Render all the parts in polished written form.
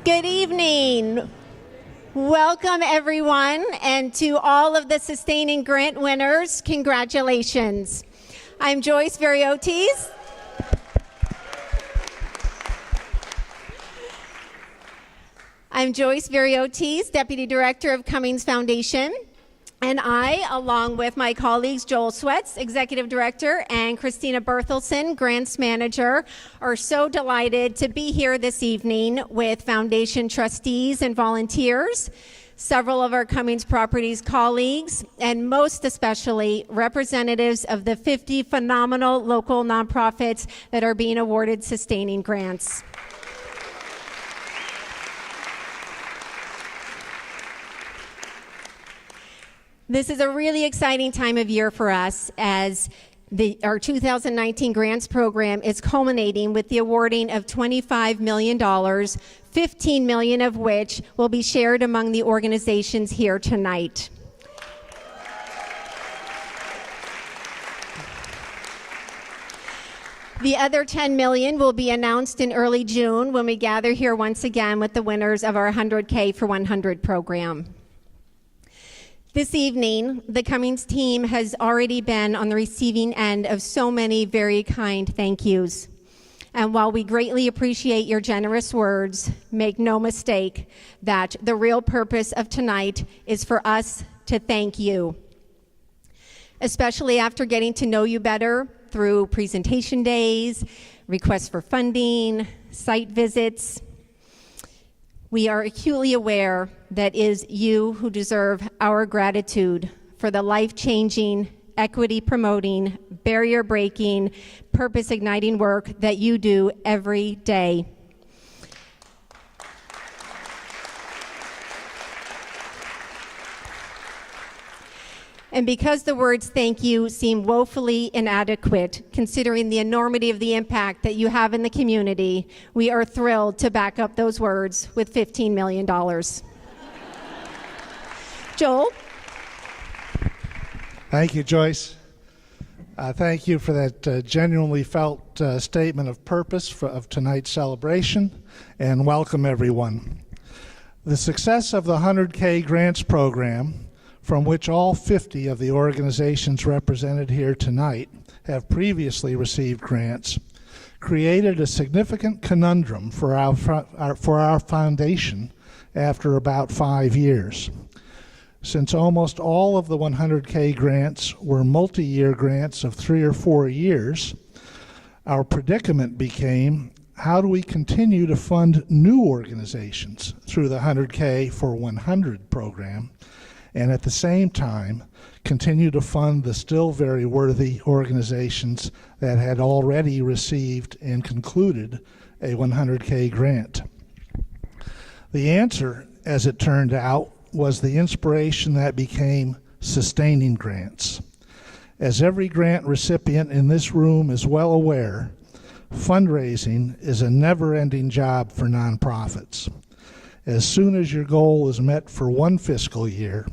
Good evening. Welcome, everyone, and to all of the Sustaining Grant winners, congratulations. I'm Joyce Veriotes. Deputy Director of Cummings Foundation. And I, along with my colleagues Joel Swets, Executive Director, and Christina Berthelsen, Grants Manager, are so delighted to be here this evening with Foundation trustees and volunteers, several of our Cummings Properties colleagues, and most especially representatives of the 50 phenomenal local nonprofits that are being awarded sustaining grants. This is a really exciting time of year for us as our 2019 grants program is culminating with the awarding of $25 million, $15 million of which will be shared among the organizations here tonight. The other $10 million will be announced in early June when we gather here once again with the winners of our 100K for 100 program. This evening, the Cummings team has already been on the receiving end of so many very kind thank yous. And while we greatly appreciate your generous words, make no mistake that the real purpose of tonight is for us to thank you. Especially after getting to know you better through presentation days, requests for funding, site visits. We are acutely aware that it is you who deserve our gratitude for the life-changing, equity-promoting, barrier-breaking, purpose-igniting work that you do every day. And because the words thank you seem woefully inadequate, considering the enormity of the impact that you have in the community, we are thrilled to back up those words with $15 million. Joel? Thank you, Joyce. Thank you for that genuinely felt statement of purpose of tonight's celebration, and welcome everyone. The success of the 100K grants program, from which all 50 of the organizations represented here tonight have previously received grants, created a significant conundrum for our foundation after about 5 years. Since almost all of the 100K grants were multi-year grants of 3 or 4 years, our predicament became, how do we continue to fund new organizations through the 100K for 100 program, and at the same time continue to fund the still very worthy organizations that had already received and concluded a 100K grant? The answer, as it turned out, was the inspiration that became sustaining grants. As every grant recipient in this room is well aware, fundraising is a never-ending job for nonprofits. As soon as your goal is met for one fiscal year,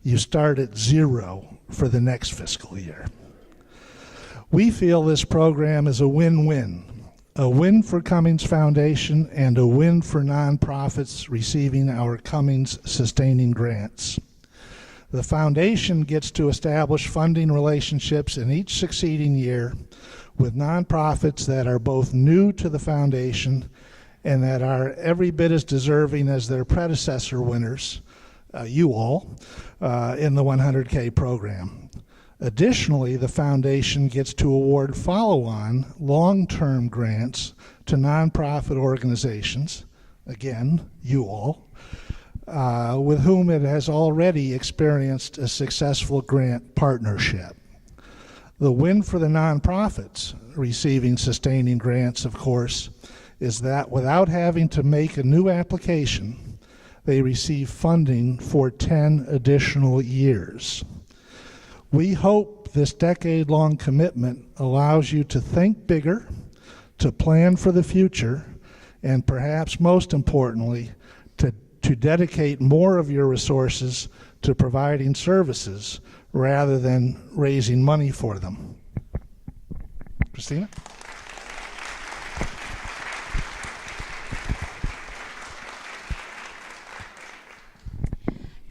you start at zero for the next fiscal year. We feel this program is a win-win. A win for Cummings Foundation and a win for nonprofits receiving our Cummings sustaining grants. The foundation gets to establish funding relationships in each succeeding year with nonprofits that are both new to the foundation and that are every bit as deserving as their predecessor winners, you all, in the 100K program. Additionally, the foundation gets to award follow-on long-term grants to nonprofit organizations, again, you all, with whom it has already experienced a successful grant partnership. The win for the nonprofits receiving sustaining grants, of course, is that without having to make a new application, they receive funding for 10 additional years. We hope this decade-long commitment allows you to think bigger, to plan for the future, and perhaps most importantly, to dedicate more of your resources to providing services rather than raising money for them. Christina?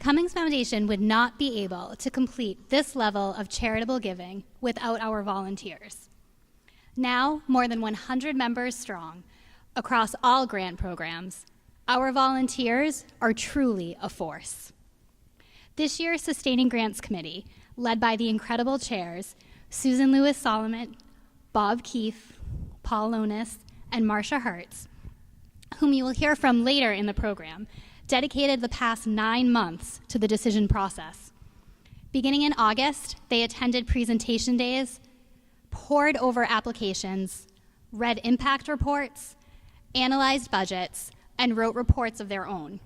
Cummings Foundation would not be able to complete this level of charitable giving without our volunteers. Now, more than 100 members strong, across all grant programs, our volunteers are truly a force. This year's Sustaining Grants Committee, led by the incredible chairs, Susan Lewis-Solomon, Bob Keefe, Paul Lonis, and Marcia Hertz, whom you will hear from later in the program, dedicated the past 9 months to the decision process. Beginning in August, they attended presentation days, pored over applications, read impact reports, analyzed budgets, and wrote reports of their own.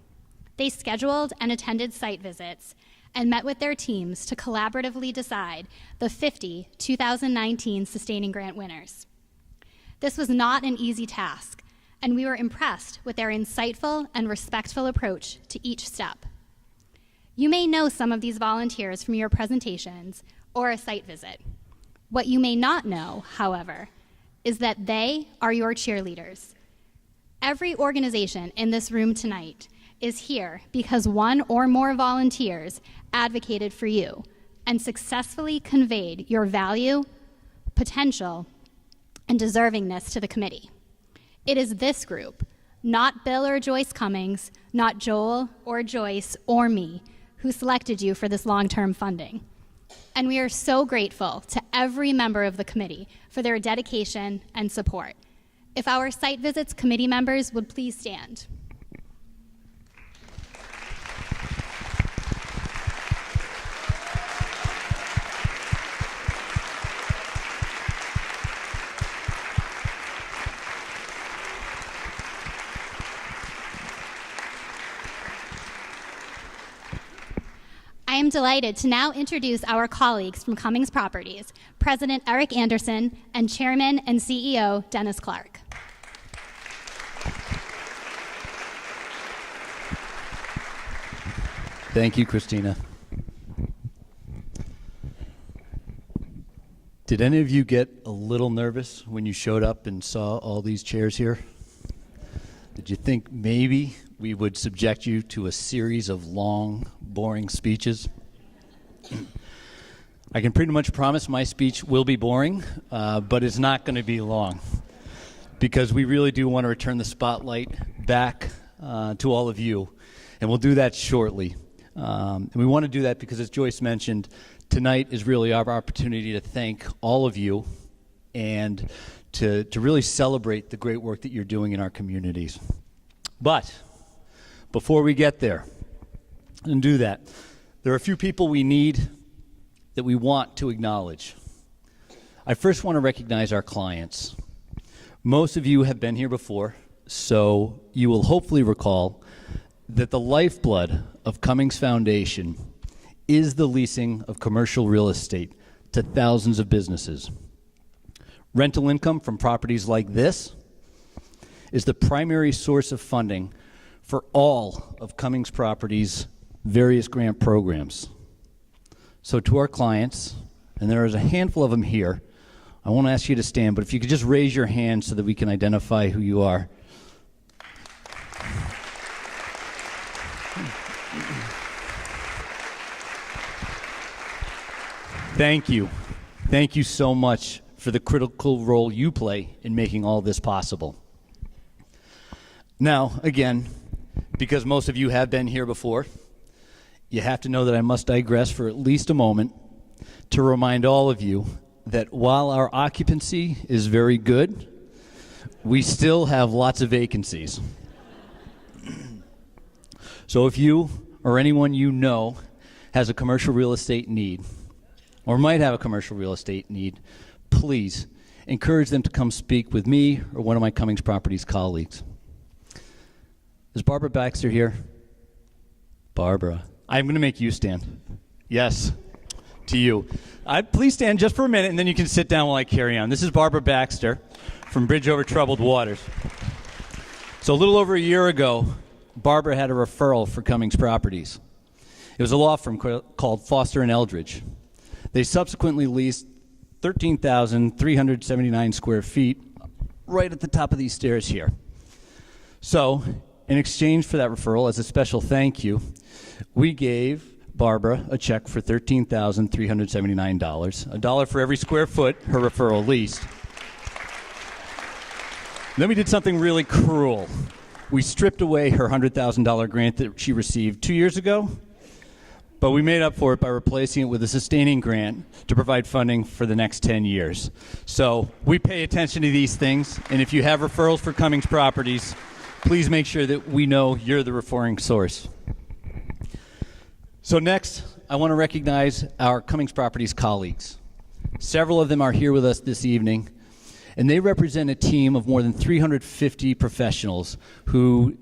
They scheduled and attended site visits and met with their teams to collaboratively decide the 50 2019 Sustaining Grant winners. This was not an easy task, and we were impressed with their insightful and respectful approach to each step. You may know some of these volunteers from your presentations or a site visit. What you may not know, however, is that they are your cheerleaders. Every organization in this room tonight is here because one or more volunteers advocated for you and successfully conveyed your value, potential, and deservingness to the committee. It is this group, not Bill or Joyce Cummings, not Joel or Joyce or me, who selected you for this long-term funding. And we are so grateful to every member of the committee for their dedication and support. If our site visits committee members would please stand. I am delighted to now introduce our colleagues from Cummings Properties, President Eric Anderson and Chairman and CEO Dennis Clark. Thank you, Christina. Did any of you get a little nervous when you showed up and saw all these chairs here? Did you think maybe we would subject you to a series of long, boring speeches? I can pretty much promise my speech will be boring, but it's not going to be long, because we really do want to return the spotlight back to all of you, and we'll do that shortly. And we want to do that because, as Joyce mentioned, tonight is really our opportunity to thank all of you and to really celebrate the great work that you're doing in our communities. But before we get there and do that, there are a few people we need that we want to acknowledge. I first want to recognize our clients. Most of you have been here before, so you will hopefully recall that the lifeblood of Cummings Foundation is the leasing of commercial real estate to thousands of businesses. Rental income from properties like this is the primary source of funding for all of Cummings Properties' various grant programs. So to our clients, and there is a handful of them here, I won't ask you to stand, but if you could just raise your hand so that we can identify who you are. Thank you. Thank you so much for the critical role you play in making all this possible. Now, again, because most of you have been here before, you have to know that I must digress for at least a moment to remind all of you that while our occupancy is very good, we still have lots of vacancies. So if you or anyone you know has a commercial real estate need, or might have a commercial real estate need, please encourage them to come speak with me or one of my Cummings Properties colleagues. Is Barbara Baxter here? Barbara. I'm going to make you stand. Yes, to you. Please stand just for a minute, and then you can sit down while I carry on. This is Barbara Baxter from Bridge Over Troubled Waters. So a little over a year ago, Barbara had a referral for Cummings Properties. It was a law firm called Foster & Eldridge. They subsequently leased 13,379 square feet right at the top of these stairs here. So in exchange for that referral, as a special thank you, we gave Barbara a check for $13,379, a dollar for every square foot her referral leased. Then we did something really cruel. We stripped away her $100,000 grant that she received 2 years ago, but we made up for it by replacing it with a sustaining grant to provide funding for the next 10 years. So we pay attention to these things, and if you have referrals for Cummings properties, please make sure that we know you're the referring source. So next, I want to recognize our Cummings Properties colleagues. Several of them are here with us this evening, and they represent a team of more than 350 professionals who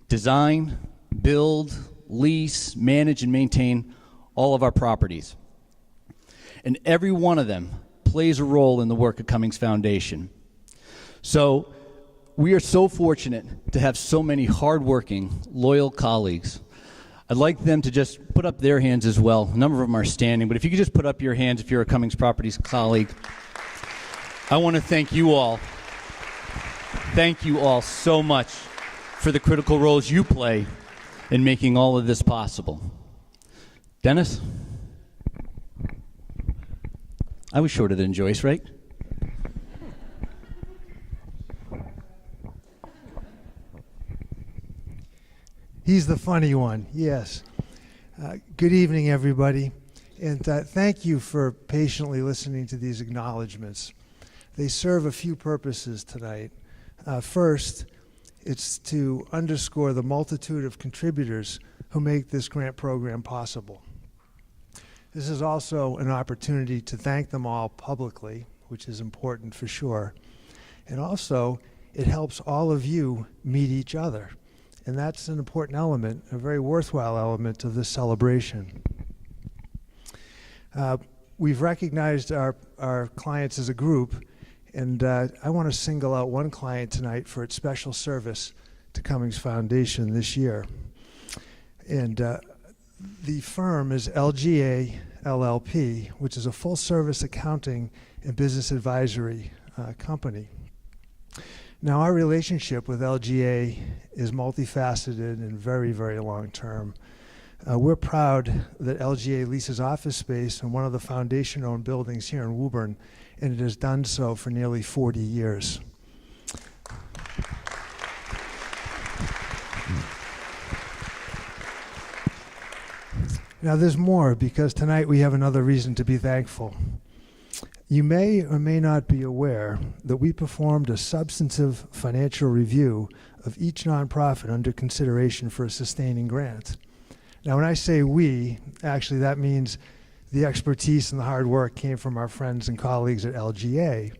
design, build, lease, manage, and maintain all of our properties. And every one of them plays a role in the work of Cummings Foundation. So we are so fortunate to have so many hardworking, loyal colleagues. I'd like them to just put up their hands as well. A number of them are standing, but if you could just put up your hands if you're a Cummings Properties colleague. I want to thank you all. Thank you all so much for the critical roles you play in making all of this possible. Dennis? I was shorter than Joyce, right? He's the funny one, yes. Good evening, everybody. And thank you for patiently listening to these acknowledgments. They serve a few purposes tonight. First, it's to underscore the multitude of contributors who make this grant program possible. This is also an opportunity to thank them all publicly, which is important for sure. And also, it helps all of you meet each other. And that's an important element, a very worthwhile element of this celebration. We've recognized our clients as a group, and I want to single out one client tonight for its special service to Cummings Foundation this year. And the firm is LGA LLP, which is a full-service accounting and business advisory company. Now, our relationship with LGA is multifaceted and very, very long-term. We're proud that LGA leases office space in one of the foundation-owned buildings here in Woburn, and it has done so for nearly 40 years. Now, there's more, because tonight we have another reason to be thankful. You may or may not be aware that we performed a substantive financial review of each nonprofit under consideration for a sustaining grant. Now, when I say we, actually that means the expertise and the hard work came from our friends and colleagues at LGA.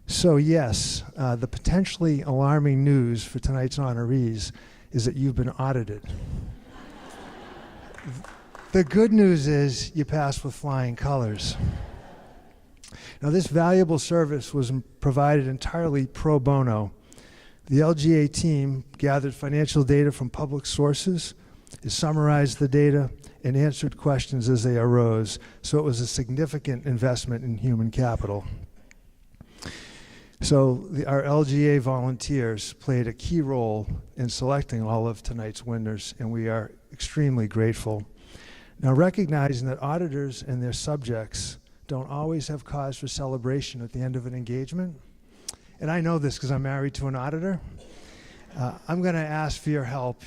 So yes, the potentially alarming news for tonight's honorees is that you've been audited. The good news is you passed with flying colors. Now, this valuable service was provided entirely pro bono. The LGA team gathered financial data from public sources, summarized the data, and answered questions as they arose. So it was a significant investment in human capital. So our LGA volunteers played a key role in selecting all of tonight's winners, and we are extremely grateful. Now, recognizing that auditors and their subjects don't always have cause for celebration at the end of an engagement, and I know this because I'm married to an auditor, I'm going to ask for your help,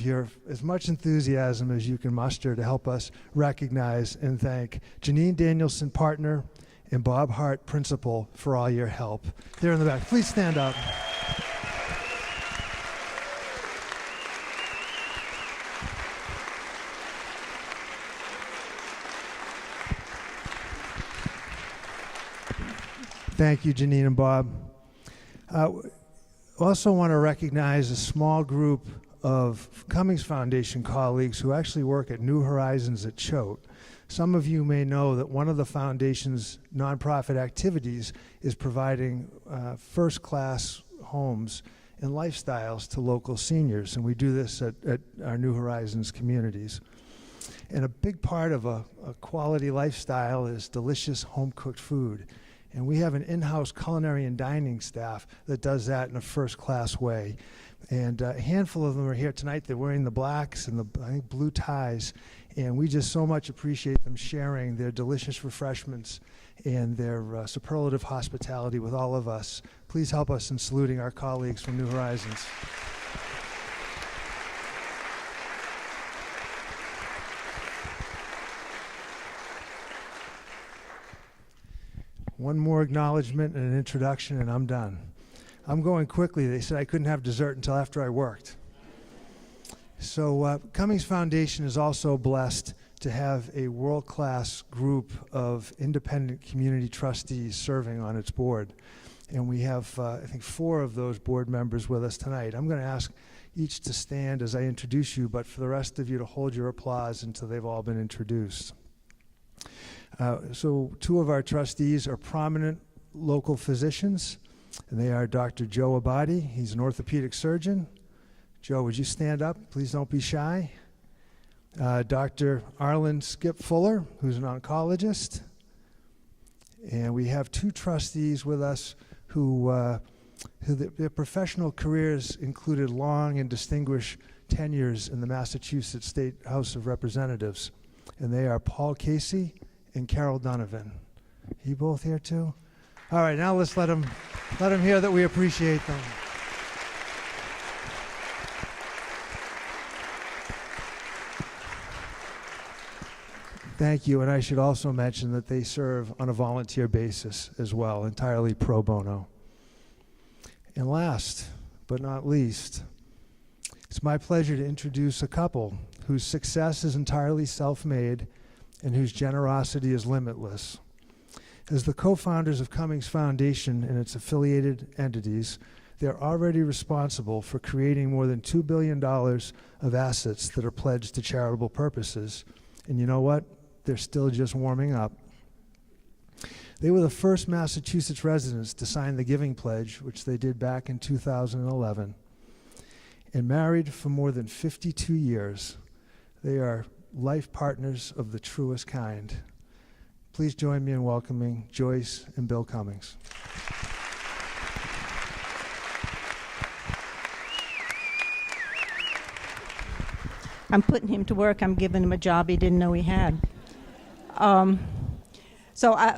as much enthusiasm as you can muster to help us recognize and thank Janine Danielson, partner, and Bob Hart, principal, for all your help. They're in the back. Please stand up. Thank you, Janine and Bob. Also want to recognize a small group of Cummings Foundation colleagues who actually work at New Horizons at Choate. Some of you may know that one of the foundation's nonprofit activities is providing first-class homes and lifestyles to local seniors, and we do this at our New Horizons communities. And a big part of a quality lifestyle is delicious home-cooked food. And we have an in-house culinary and dining staff that does that in a first-class way. And a handful of them are here tonight. They're wearing the blacks and the, I think, blue ties. And we just so much appreciate them sharing their delicious refreshments and their superlative hospitality with all of us. Please help us in saluting our colleagues from New Horizons. One more acknowledgement and an introduction, and I'm done. I'm going quickly. They said I couldn't have dessert until after I worked. So Cummings Foundation is also blessed to have a world-class group of independent community trustees serving on its board. And we have, I think, 4 of those board members with us tonight. I'm going to ask each to stand as I introduce you, but for the rest of you to hold your applause until they've all been introduced. So 2 of our trustees are prominent local physicians, and they are Dr. Joe Abadi. He's an orthopedic surgeon. Joe, would you stand up? Please don't be shy. Dr. Arlen Skip Fuller, who's an oncologist. And we have 2 trustees with us who their professional careers included long and distinguished tenures in the Massachusetts State House of Representatives. And they are Paul Casey and Carol Donovan. You both here too? All right, now let's let them hear that we appreciate them. Thank you, and I should also mention that they serve on a volunteer basis as well, entirely pro bono. And last but not least, it's my pleasure to introduce a couple whose success is entirely self-made and whose generosity is limitless. As the co-founders of Cummings Foundation and its affiliated entities, they're already responsible for creating more than $2 billion of assets that are pledged to charitable purposes. And you know what? They're still just warming up. They were the first Massachusetts residents to sign the Giving Pledge, which they did back in 2011. And married for more than 52 years, they are life partners of the truest kind. Please join me in welcoming Joyce and Bill Cummings. I'm putting him to work. I'm giving him a job he didn't know he had.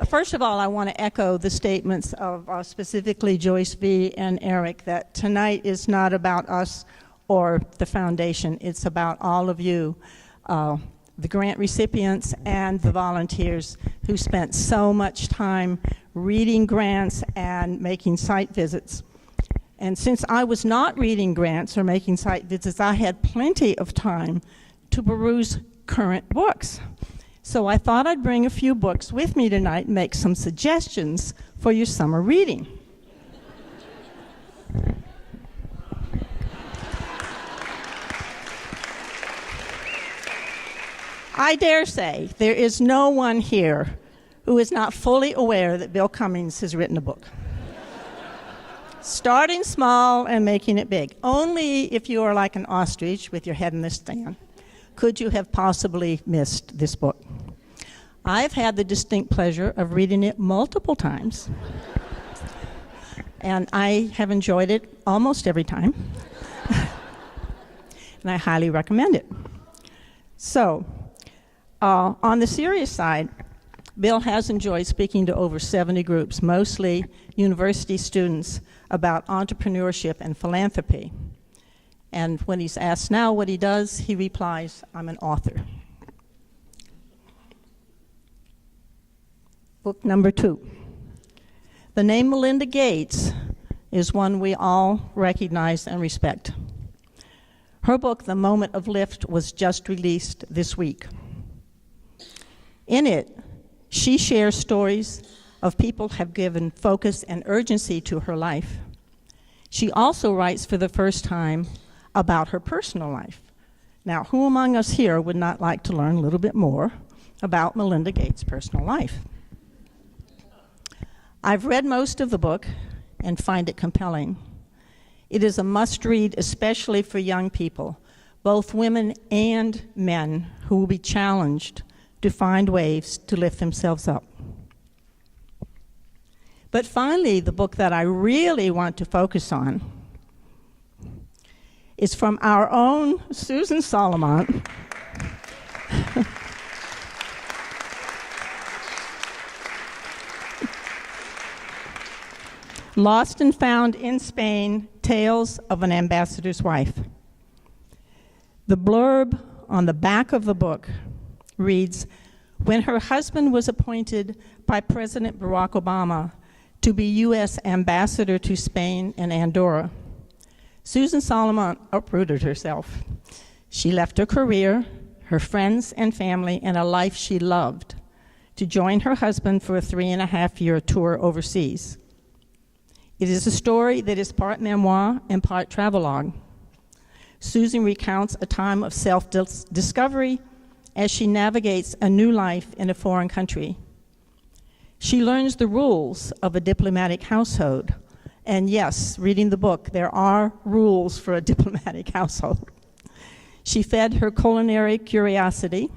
First of all, I want to echo the statements of specifically Joyce V. and Eric that tonight is not about us or the foundation. It's about all of you, the grant recipients and the volunteers who spent so much time reading grants and making site visits. And since I was not reading grants or making site visits, I had plenty of time to peruse current books. So I thought I'd bring a few books with me tonight and make some suggestions for your summer reading. I dare say there is no one here who is not fully aware that Bill Cummings has written a book. Starting small and making it big. Only if you are like an ostrich with your head in the sand could you have possibly missed this book. I've had the distinct pleasure of reading it multiple times, and I have enjoyed it almost every time, and I highly recommend it. So, on the serious side, Bill has enjoyed speaking to over 70 groups, mostly university students, about entrepreneurship and philanthropy. And when he's asked now what he does, he replies, "I'm an author." Book number 2. The name Melinda Gates is one we all recognize and respect. Her book, The Moment of Lift, was just released this week. In it, she shares stories of people who have given focus and urgency to her life. She also writes for the first time about her personal life. Now, who among us here would not like to learn a little bit more about Melinda Gates' personal life? I've read most of the book and find it compelling. It is a must-read, especially for young people, both women and men who will be challenged to find ways to lift themselves up. But finally, the book that I really want to focus on is from our own Susan Solomon. Lost and Found in Spain, Tales of an Ambassador's Wife. The blurb on the back of the book reads, when her husband was appointed by President Barack Obama to be U.S. ambassador to Spain and Andorra, Susan Solomon uprooted herself. She left her career, her friends and family, and a life she loved to join her husband for a 3.5-year tour overseas. It is a story that is part memoir and part travelogue. Susan recounts a time of self-discovery as she navigates a new life in a foreign country. She learns the rules of a diplomatic household. And yes, reading the book, there are rules for a diplomatic household. She fed her culinary curiosity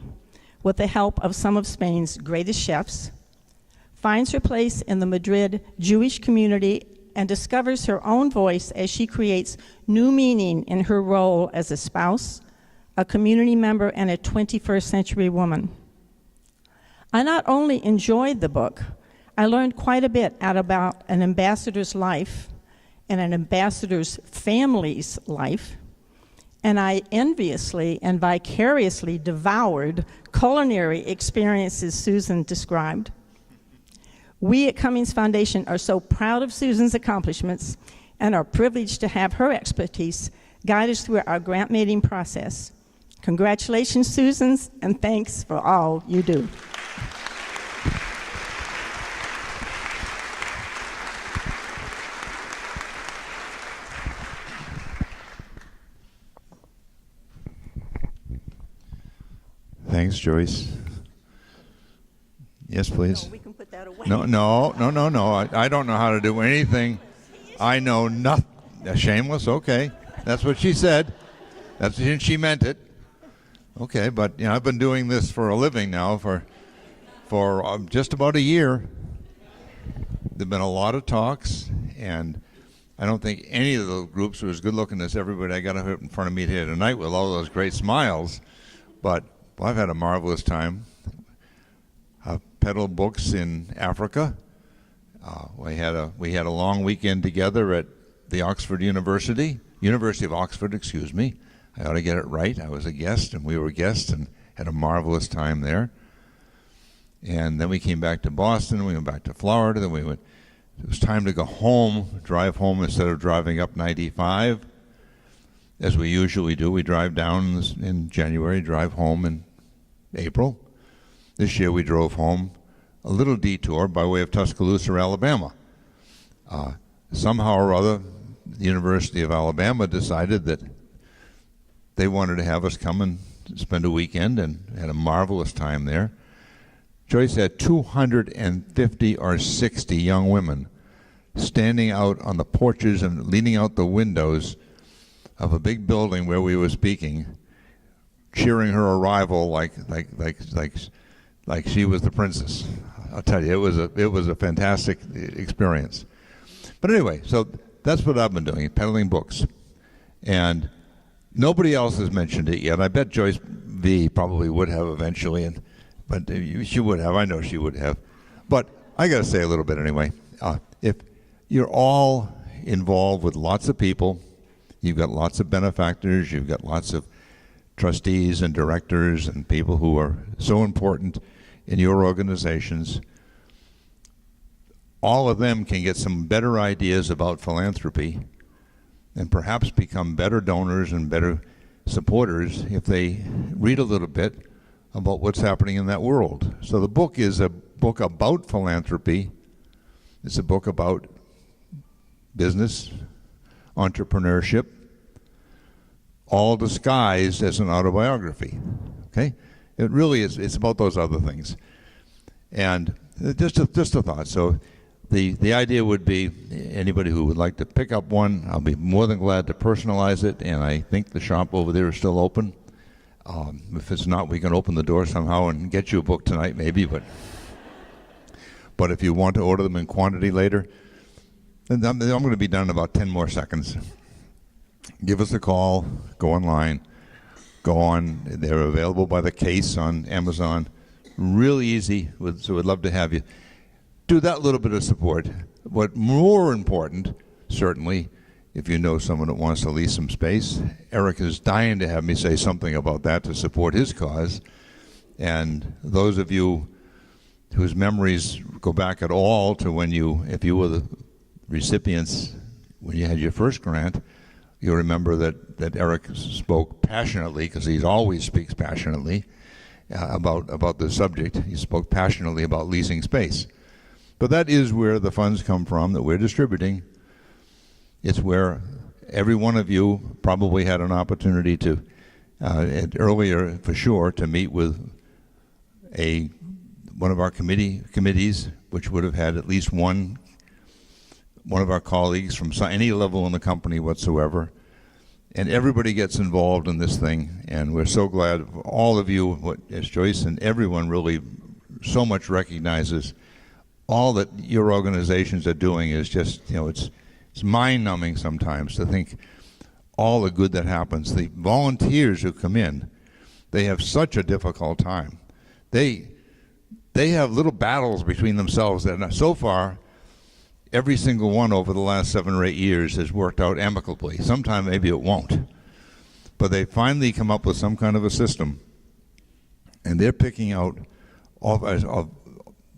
with the help of some of Spain's greatest chefs, finds her place in the Madrid Jewish community, and discovers her own voice as she creates new meaning in her role as a spouse, a community member, and a 21st century woman. I not only enjoyed the book, I learned quite a bit about an ambassador's life and an ambassador's family's life, and I enviously and vicariously devoured culinary experiences Susan described. We at Cummings Foundation are so proud of Susan's accomplishments and are privileged to have her expertise guide us through our grant mating process. Congratulations, Susan, and thanks for all you do. Thanks, Joyce. Yes, please. No, we can put that away. No. I don't know how to do anything. I know nothing. Shameless, okay. That's what she said. She meant it. Okay, but you know, I've been doing this for a living now for just about a year. There've been a lot of talks, and I don't think any of the groups were as good looking as everybody I got in front of me here tonight with all those great smiles. But I've had a marvelous time. Peddled books in Africa. We had a long weekend together at the University of Oxford, excuse me. I ought to get it right. I was a guest, and we were guests, and had a marvelous time there. And then we came back to Boston. We went back to Florida. Then it was time to go home, drive home instead of driving up 95, as we usually do. We drive down in January, drive home in April. This year we drove home a little detour by way of Tuscaloosa, Alabama. Somehow or other, the University of Alabama decided that they wanted to have us come and spend a weekend, and had a marvelous time there. Joyce had 250 or 60 young women standing out on the porches and leaning out the windows of a big building where we were speaking, cheering her arrival like she was the princess. I'll tell you, it was a fantastic experience. But anyway, so that's what I've been doing, peddling books. And nobody else has mentioned it yet. I bet Joyce V probably would have eventually, but she would have. I know she would have. But I got to say a little bit anyway. If you're all involved with lots of people, you've got lots of benefactors, you've got lots of trustees and directors and people who are so important in your organizations, all of them can get some better ideas about philanthropy and perhaps become better donors and better supporters if they read a little bit about what's happening in that world. So the book is a book about philanthropy. It's a book about business, entrepreneurship, all disguised as an autobiography. Okay? It really is. It's about those other things. And just a thought. So the idea would be anybody who would like to pick up one, I'll be more than glad to personalize it. And I think the shop over there is still open. If it's not, we can open the door somehow and get you a book tonight, maybe. But if you want to order them in quantity later, then I'm going to be done in about 10 more seconds. give us a call, go online, go on. They're available by the case on Amazon. Really easy, so we'd love to have you. Do that little bit of support. What more important, certainly, if you know someone that wants to lease some space, Eric is dying to have me say something about that to support his cause. And those of you whose memories go back at all to when if you were the recipients when you had your first grant, you remember that Eric spoke passionately, because he always speaks passionately about the subject. He spoke passionately about leasing space. But that is where the funds come from that we're distributing. It's where every one of you probably had an opportunity to, earlier for sure, to meet with one of our committees, which would have had at least one of our colleagues from any level in the company whatsoever. And everybody gets involved in this thing, and we're so glad all of you, as Joyce and everyone really so much recognizes all that your organizations are doing is just, it's mind-numbing sometimes to think all the good that happens. The volunteers who come in, they have such a difficult time. They have little battles between themselves that so far, every single one over the last 7 or 8 years has worked out amicably. Sometime maybe it won't. But they finally come up with some kind of a system, and they're picking out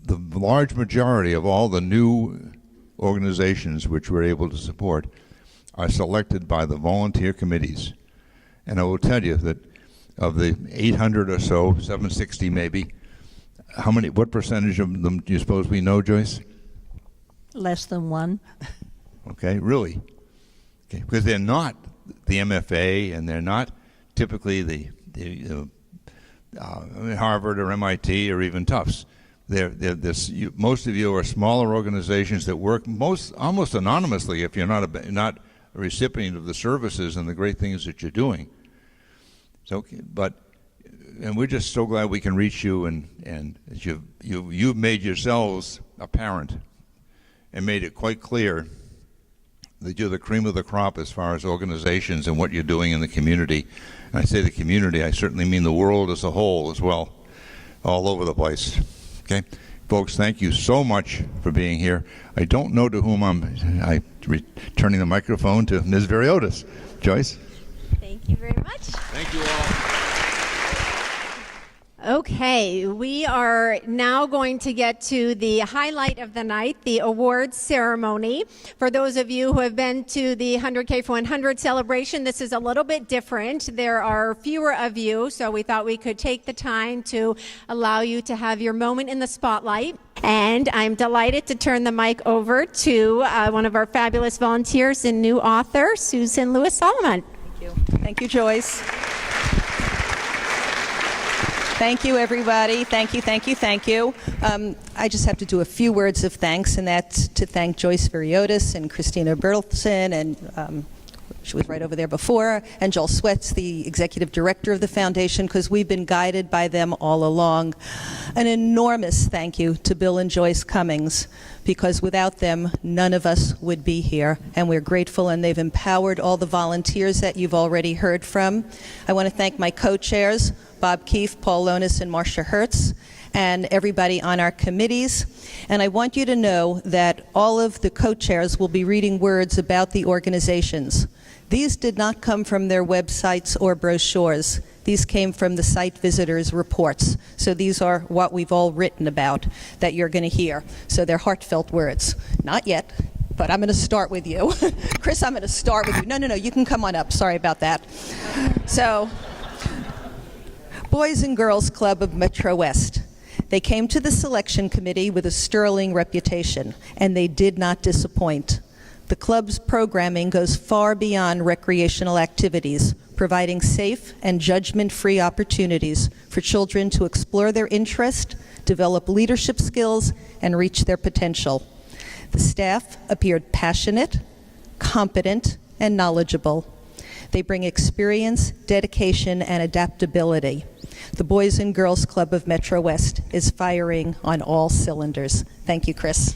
the large majority of all the new organizations which we're able to support are selected by the volunteer committees. And I will tell you that of the 800 or so, 760 maybe, what percentage of them do you suppose we know, Joyce? Less than 1. Okay, really? Okay, because they're not the MFA, and they're not typically the Harvard or MIT or even Tufts. Most of you are smaller organizations that work almost anonymously if you're not a recipient of the services and the great things that you're doing. So, and we're just so glad we can reach you, and you've made yourselves apparent and made it quite clear that you're the cream of the crop as far as organizations and what you're doing in the community. And I say the community, I certainly mean the world as a whole as well, all over the place. Okay, folks, thank you so much for being here. I don't know to whom I'm returning the microphone to. Ms. Viriotis. Joyce? Thank you very much. Thank you all. Okay, we are now going to get to the highlight of the night, the awards ceremony. For those of you who have been to the 100K for 100 celebration, this is a little bit different. There are fewer of you, so we thought we could take the time to allow you to have your moment in the spotlight. And I'm delighted to turn the mic over to one of our fabulous volunteers and new author, Susan Lewis-Solomon. Thank you. Thank you, Joyce. Thank you, everybody. Thank you, thank you, thank you. I just have to do a few words of thanks, and that's to thank Joyce Viriotis and Christina Bertelson, and she was right over there before, and Joel Sweats, the executive director of the foundation, because we've been guided by them all along. An enormous thank you to Bill and Joyce Cummings, because without them, none of us would be here, and we're grateful, and they've empowered all the volunteers that you've already heard from. I want to thank my co-chairs, Bob Keefe, Paul Lonis, and Marcia Hertz, and everybody on our committees. And I want you to know that all of the co-chairs will be reading words about the organizations. These did not come from their websites or brochures. These came from the site visitors' reports. So these are what we've all written about that you're going to hear. So they're heartfelt words. Not yet, but I'm going to start with you. Chris, I'm going to start with you. No, you can come on up. Sorry about that. So, Boys and Girls Club of Metro West. They came to the selection committee with a sterling reputation, and they did not disappoint. The club's programming goes far beyond recreational activities, providing safe and judgment-free opportunities for children to explore their interest, develop leadership skills, and reach their potential. The staff appeared passionate, competent, and knowledgeable. They bring experience, dedication, and adaptability. The Boys and Girls Club of Metro West is firing on all cylinders. Thank you, Chris.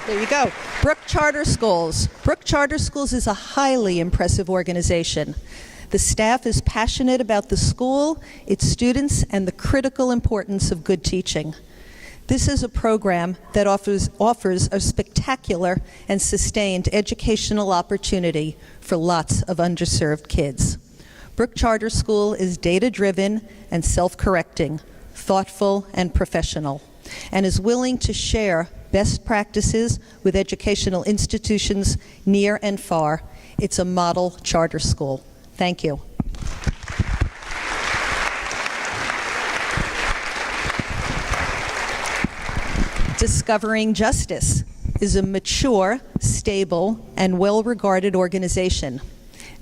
There you go. Brook Charter Schools. Brook Charter Schools is a highly impressive organization. The staff is passionate about the school, its students, and the critical importance of good teaching. This is a program that offers a spectacular and sustained educational opportunity for lots of underserved kids. Brook Charter School is data-driven and self-correcting, thoughtful and professional, and is willing to share best practices with educational institutions near and far. It's a model charter school. Thank you. Discovering Justice is a mature, stable, and well-regarded organization.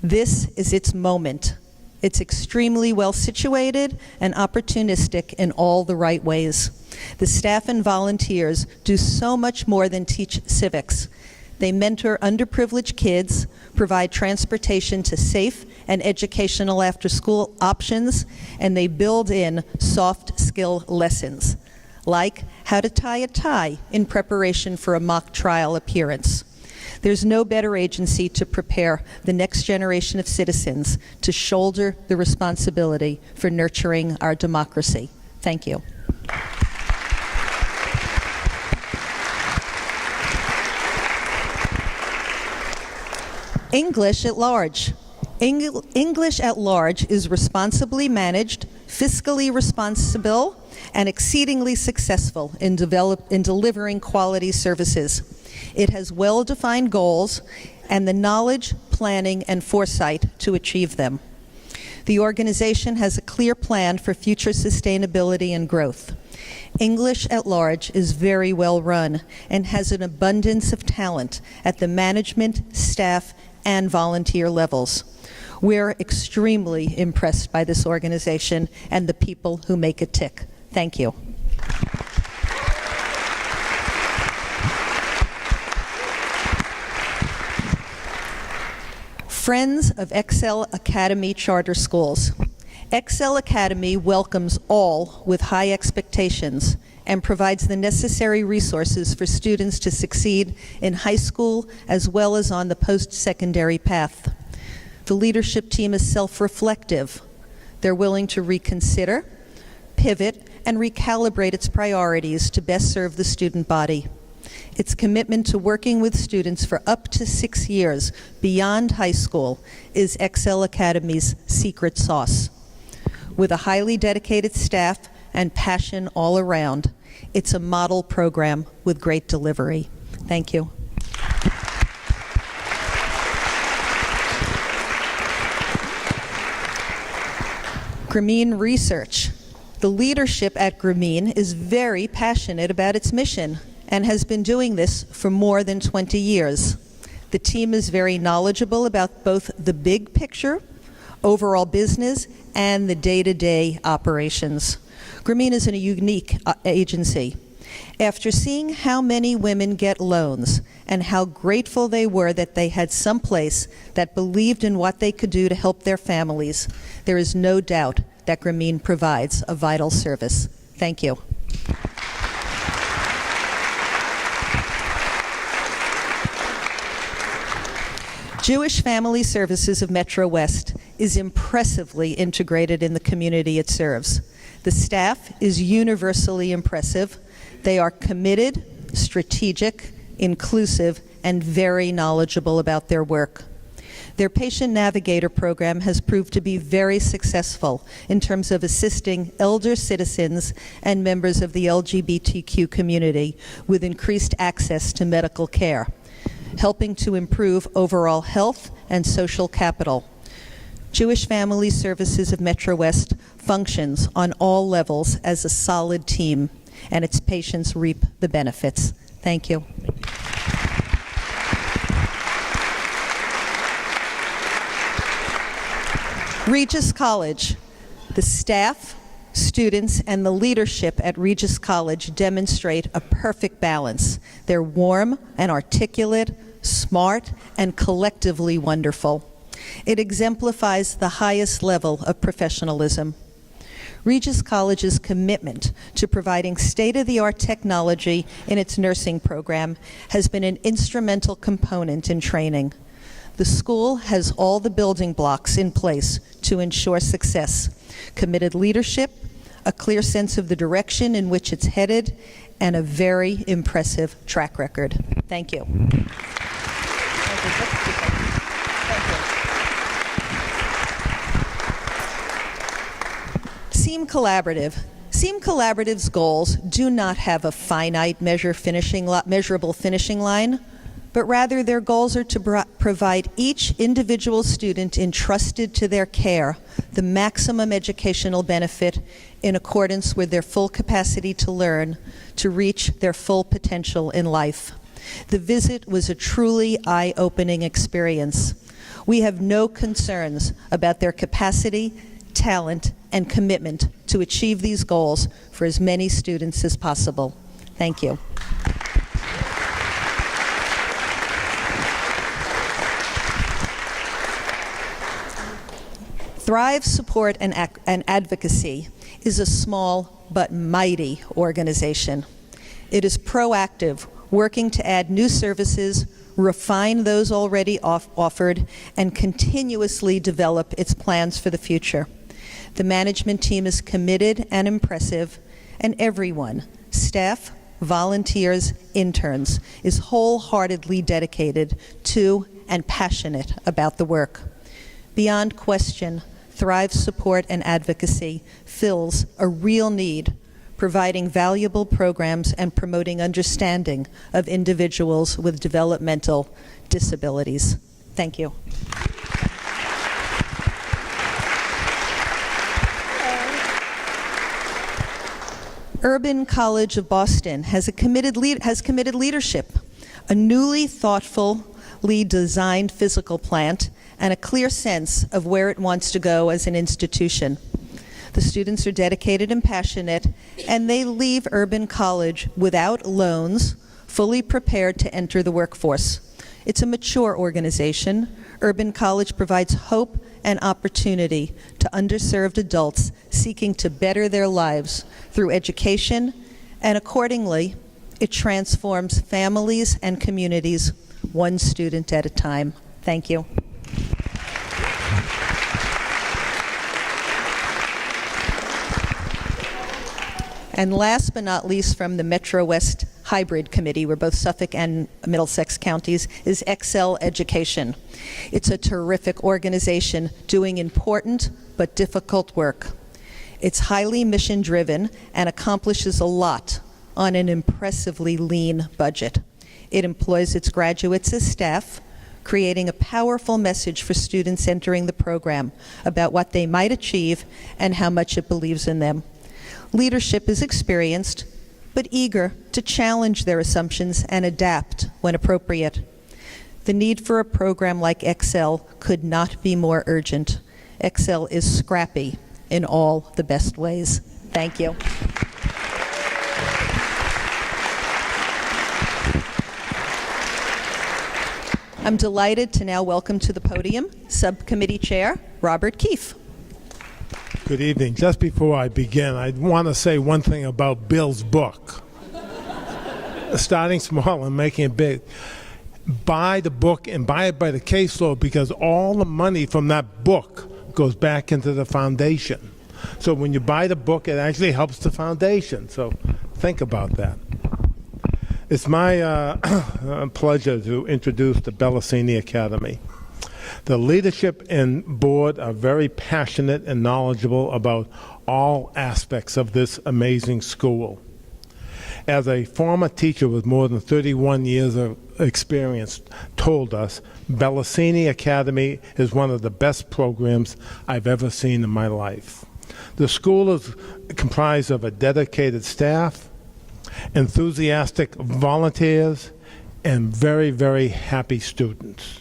This is its moment. It's extremely well-situated and opportunistic in all the right ways. The staff and volunteers do so much more than teach civics. They mentor underprivileged kids, provide transportation to safe and educational after-school options, and they build in soft skill lessons, like how to tie a tie in preparation for a mock trial appearance. There's no better agency to prepare the next generation of citizens to shoulder the responsibility for nurturing our democracy. Thank you. English at Large. English at Large is responsibly managed, fiscally responsible, and exceedingly successful in delivering quality services. It has well-defined goals and the knowledge, planning, and foresight to achieve them. The organization has a clear plan for future sustainability and growth. English at Large is very well run and has an abundance of talent at the management, staff, and volunteer levels. We're extremely impressed by this organization and the people who make it tick. Thank you. Friends of Excel Academy Charter Schools. Excel Academy welcomes all with high expectations and provides the necessary resources for students to succeed in high school as well as on the post-secondary path. The leadership team is self-reflective. They're willing to reconsider, pivot, and recalibrate its priorities to best serve the student body. Its commitment to working with students for up to 6 years beyond high school is Excel Academy's secret sauce. With a highly dedicated staff and passion all around, it's a model program with great delivery. Thank you. Grameen Research. The leadership at Grameen is very passionate about its mission and has been doing this for more than 20 years. The team is very knowledgeable about both the big picture, overall business, and the day-to-day operations. Grameen is a unique agency. After seeing how many women get loans and how grateful they were that they had some place that believed in what they could do to help their families, there is no doubt that Grameen provides a vital service. Thank you. Jewish Family Services of Metro West is impressively integrated in the community it serves. The staff is universally impressive. They are committed, strategic, inclusive, and very knowledgeable about their work. Their Patient Navigator program has proved to be very successful in terms of assisting elder citizens and members of the LGBTQ community with increased access to medical care, helping to improve overall health and social capital. Jewish Family Services of Metro West functions on all levels as a solid team, and its patients reap the benefits. Thank you. Regis College. The staff, students, and the leadership at Regis College demonstrate a perfect balance. They're warm and articulate, smart, and collectively wonderful. It exemplifies the highest level of professionalism. Regis College's commitment to providing state-of-the-art technology in its nursing program has been an instrumental component in training. The school has all the building blocks in place to ensure success: committed leadership, a clear sense of the direction in which it's headed, and a very impressive track record. Thank you. Seam Collaborative. Seam Collaborative's goals do not have a finite measurable finishing line, but rather their goals are to provide each individual student entrusted to their care the maximum educational benefit in accordance with their full capacity to learn, to reach their full potential in life. The visit was a truly eye-opening experience. We have no concerns about their capacity, talent, and commitment to achieve these goals for as many students as possible. Thank you. Thrive Support and Advocacy is a small but mighty organization. It is proactive, working to add new services, refine those already offered, and continuously develop its plans for the future. The management team is committed and impressive, and everyone, staff, volunteers, interns, is wholeheartedly dedicated to and passionate about the work. Beyond question, Thrive Support and Advocacy fills a real need, providing valuable programs and promoting understanding of individuals with developmental disabilities. Thank you. Urban College of Boston has committed leadership, a newly thoughtfully designed physical plant, and a clear sense of where it wants to go as an institution. The students are dedicated and passionate, and they leave Urban College without loans, fully prepared to enter the workforce. It's a mature organization. Urban College provides hope and opportunity to underserved adults seeking to better their lives through education, and accordingly, it transforms families and communities one student at a time. Thank you. And last but not least, from the Metro West Hybrid Committee, where both Suffolk and Middlesex counties, is Excel Education. It's a terrific organization doing important but difficult work. It's highly mission-driven and accomplishes a lot on an impressively lean budget. It employs its graduates as staff, creating a powerful message for students entering the program about what they might achieve and how much it believes in them. Leadership is experienced, but eager to challenge their assumptions and adapt when appropriate. The need for a program like Excel could not be more urgent. Excel is scrappy in all the best ways. Thank you. I'm delighted to now welcome to the podium Subcommittee Chair Robert Keefe. Good evening. Just before I begin, I want to say one thing about Bill's book. Starting small and making it big. Buy the book and buy it by the caseload, because all the money from that book goes back into the foundation. So when you buy the book, it actually helps the foundation. So think about that. It's my pleasure to introduce the Bellassini Academy. The leadership and board are very passionate and knowledgeable about all aspects of this amazing school. As a former teacher with more than 31 years of experience told us, Bellassini Academy is one of the best programs I've ever seen in my life. The school is comprised of a dedicated staff, enthusiastic volunteers, and very, very happy students.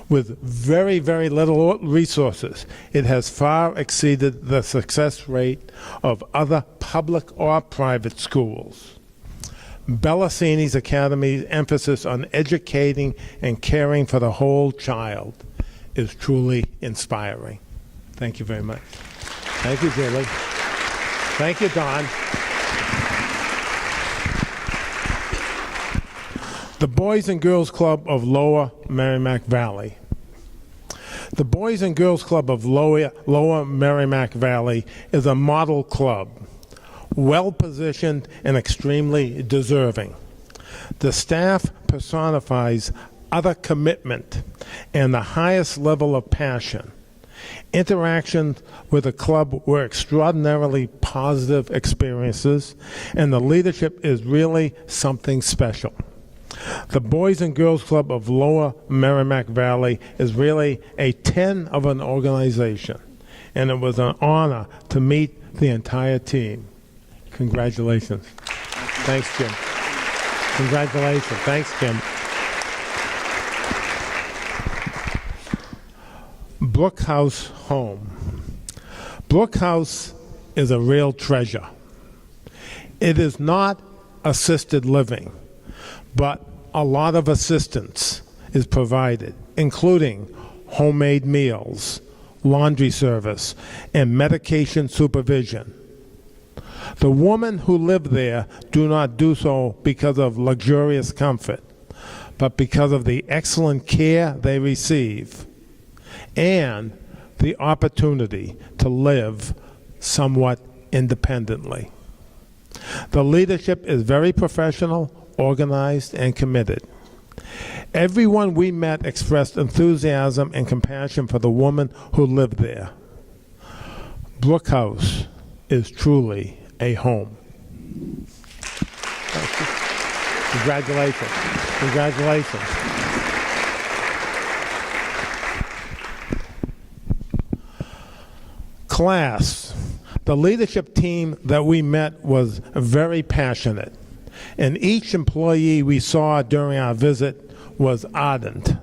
With very, very little resources, it has far exceeded the success rate of other public or private schools. Bellassini's Academy's emphasis on educating and caring for the whole child is truly inspiring. Thank you very much. Thank you, Julie. Thank you, Don. The Boys and Girls Club of Lower Merrimack Valley. The Boys and Girls Club of Lower Merrimack Valley is a model club, well-positioned and extremely deserving. The staff personifies utter commitment and the highest level of passion. Interactions with the club were extraordinarily positive experiences, and the leadership is really something special. The Boys and Girls Club of Lower Merrimack Valley is really a 10 of an organization, and it was an honor to meet the entire team. Congratulations. Thanks, Jim. Congratulations. Thanks, Jim. Brook House Home. Brook House is a real treasure. It is not assisted living, but a lot of assistance is provided, including homemade meals, laundry service, and medication supervision. The women who live there do not do so because of luxurious comfort, but because of the excellent care they receive and the opportunity to live somewhat independently. The leadership is very professional, organized, and committed. Everyone we met expressed enthusiasm and compassion for the woman who lived there. Brook House is truly a home. Congratulations. Congratulations. Class. The leadership team that we met was very passionate, and each employee we saw during our visit was ardent.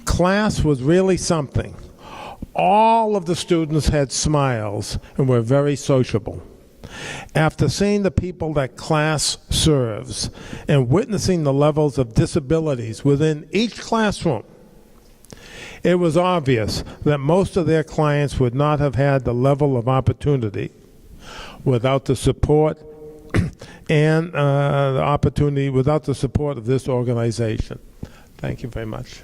Class was really something. All of the students had smiles and were very sociable. After seeing the people that class serves and witnessing the levels of disabilities within each classroom, it was obvious that most of their clients would not have had the level of opportunity without the support and the opportunity without the support of this organization. Thank you very much.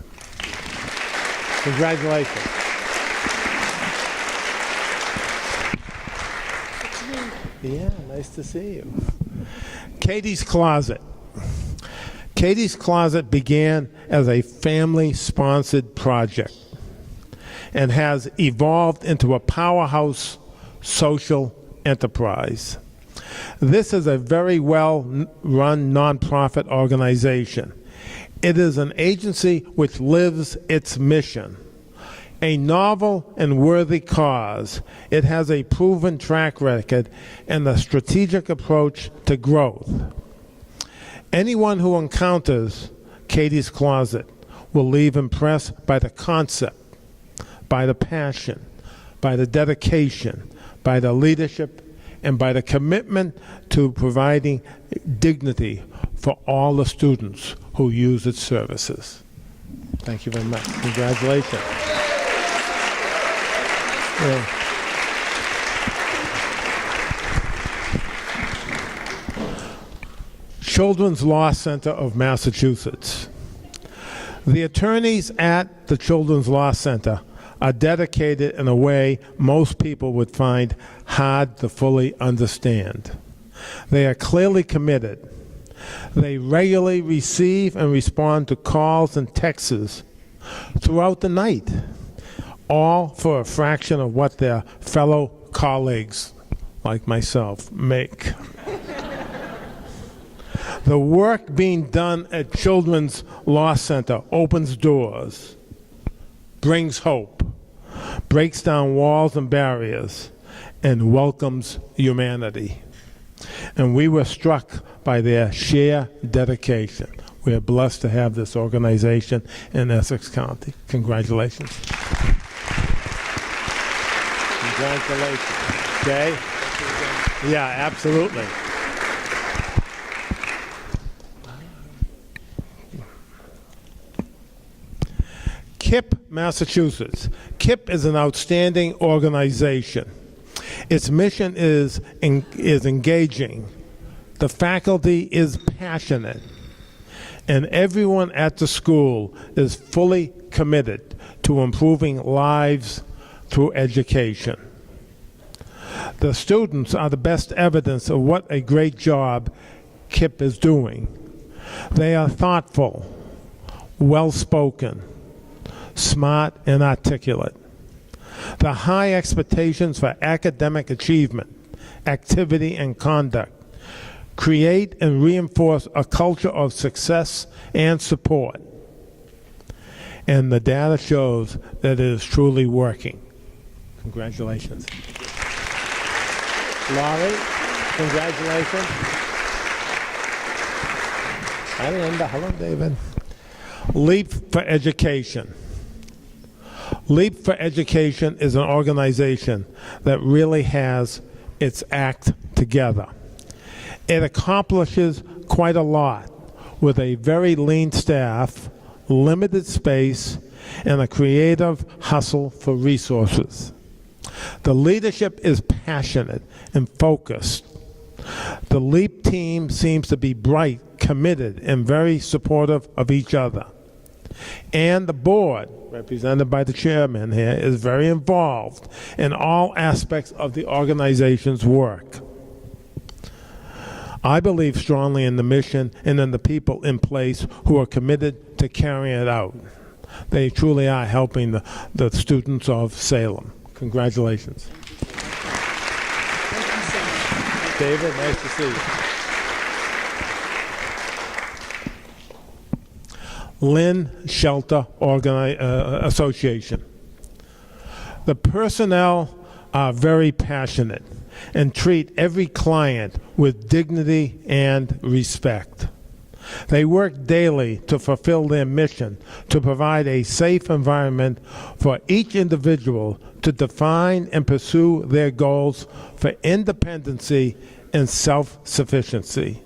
Congratulations. Yeah, nice to see you. Katie's Closet. Katie's Closet began as a family-sponsored project and has evolved into a powerhouse social enterprise. This is a very well-run nonprofit organization. It is an agency which lives its mission. A novel and worthy cause, it has a proven track record and a strategic approach to growth. Anyone who encounters Katie's Closet will leave impressed by the concept, by the passion, by the dedication, by the leadership, and by the commitment to providing dignity for all the students who use its services. Thank you very much. Congratulations. Yeah. Children's Law Center of Massachusetts. The attorneys at the Children's Law Center are dedicated in a way most people would find hard to fully understand. They are clearly committed. They regularly receive and respond to calls and texts throughout the night, all for a fraction of what their fellow colleagues, like myself, make. The work being done at Children's Law Center opens doors, brings hope, breaks down walls and barriers, and welcomes humanity. And we were struck by their sheer dedication. We are blessed to have this organization in Essex County. Congratulations. Congratulations. Okay? Yeah, absolutely. KIPP, Massachusetts. KIPP is an outstanding organization. Its mission is engaging. The faculty is passionate. And everyone at the school is fully committed to improving lives through education. The students are the best evidence of what a great job KIPP is doing. They are thoughtful, well-spoken, smart, and articulate. The high expectations for academic achievement, activity, and conduct create and reinforce a culture of success and support. And the data shows that it is truly working. Congratulations. Laurie, congratulations. Hi, Linda. Hello, David. Leap for Education. Leap for Education is an organization that really has its act together. It accomplishes quite a lot with a very lean staff, limited space, and a creative hustle for resources. The leadership is passionate and focused. The LEAP team seems to be bright, committed, and very supportive of each other. And the board, represented by the chairman here, is very involved in all aspects of the organization's work. I believe strongly in the mission and in the people in place who are committed to carrying it out. They truly are helping the students of Salem. Congratulations. David, nice to see you. Lynn Shelter Association. The personnel are very passionate and treat every client with dignity and respect. They work daily to fulfill their mission to provide a safe environment for each individual to define and pursue their goals for independency and self-sufficiency.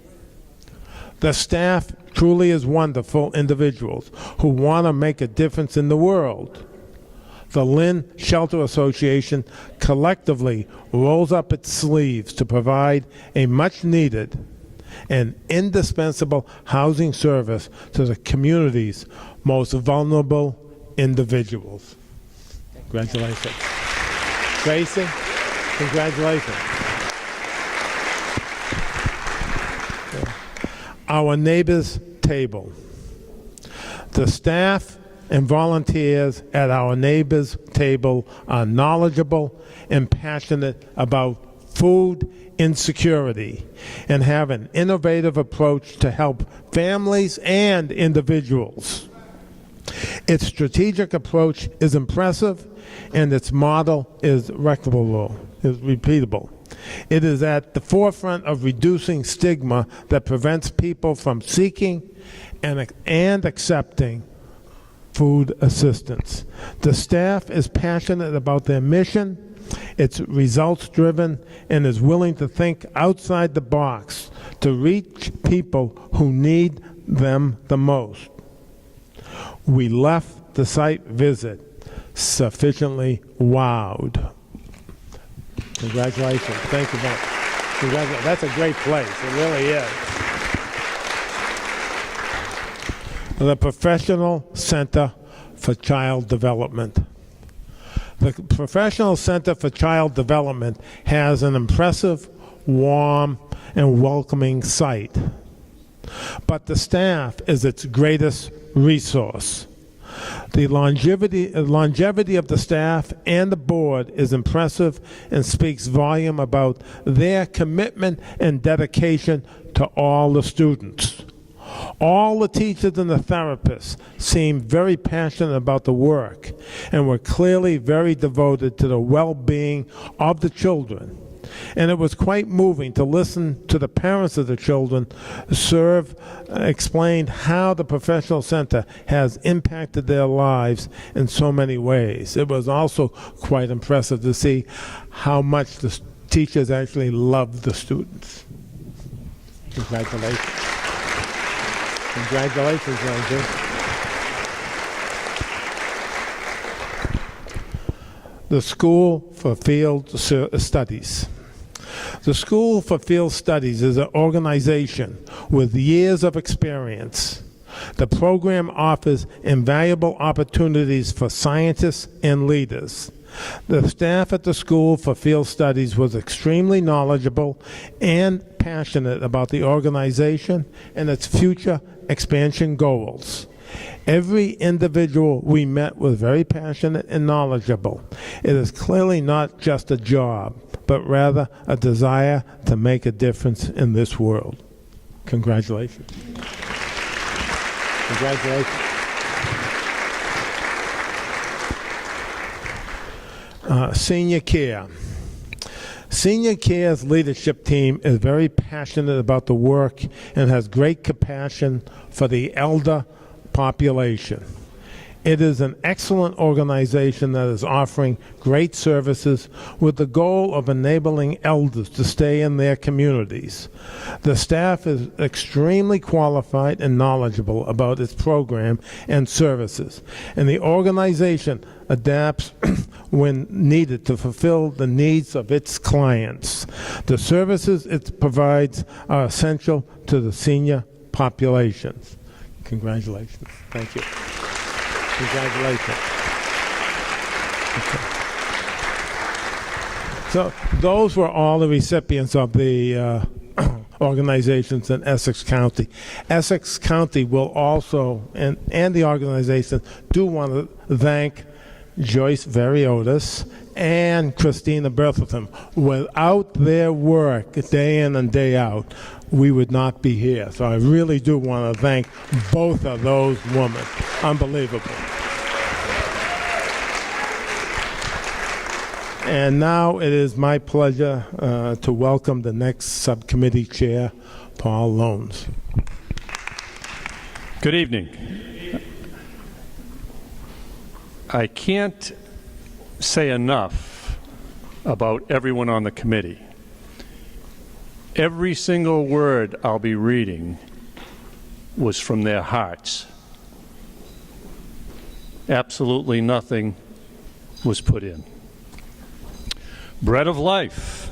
The staff truly is wonderful individuals who want to make a difference in the world. The Lynn Shelter Association collectively rolls up its sleeves to provide a much-needed and indispensable housing service to the community's most vulnerable individuals. Congratulations. Tracy, congratulations. Our neighbors' table. The staff and volunteers at our neighbors' table are knowledgeable and passionate about food insecurity and have an innovative approach to help families and individuals. Its strategic approach is impressive and its model is repeatable. It is at the forefront of reducing stigma that prevents people from seeking and accepting food assistance. The staff is passionate about their mission. It's results-driven and is willing to think outside the box to reach people who need them the most. We left the site visit sufficiently wowed. Congratulations. Thank you very much. Congratulations. That's a great place. It really is. The Professional Center for Child Development. The Professional Center for Child Development has an impressive, warm, and welcoming site. But the staff is its greatest resource. The longevity of the staff and the board is impressive and speaks volume about their commitment and dedication to all the students. All the teachers and the therapists seem very passionate about the work and were clearly very devoted to the well-being of the children. And it was quite moving to listen to the parents of the children explain how the Professional Center has impacted their lives in so many ways. It was also quite impressive to see how much the teachers actually love the students. Congratulations. Congratulations, Roger. the School for Field Studies. The School for Field Studies is an organization with years of experience. The program offers invaluable opportunities for scientists and leaders. The staff at the School for Field Studies was extremely knowledgeable and passionate about the organization and its future expansion goals. Every individual we met was very passionate and knowledgeable. It is clearly not just a job, but rather a desire to make a difference in this world. Congratulations. Congratulations. Senior Care. Senior Care's leadership team is very passionate about the work and has great compassion for the elder population. It is an excellent organization that is offering great services with the goal of enabling elders to stay in their communities. The staff is extremely qualified and knowledgeable about its program and services, and the organization adapts when needed to fulfill the needs of its clients. The services it provides are essential to the senior populations. Congratulations. Thank you. Congratulations. Okay. So those were all the recipients of the organizations in Essex County. Essex County will also, and the organization, do want to thank Joyce Veriotis and Christina Berthelton. Without their work day in and day out, we would not be here. So I really do want to thank both of those women. Unbelievable. And now it is my pleasure to welcome the next subcommittee chair, Paul Loans. Good evening. I can't say enough about everyone on the committee. Every single word I'll be reading was from their hearts. Absolutely nothing was put in. Bread of Life.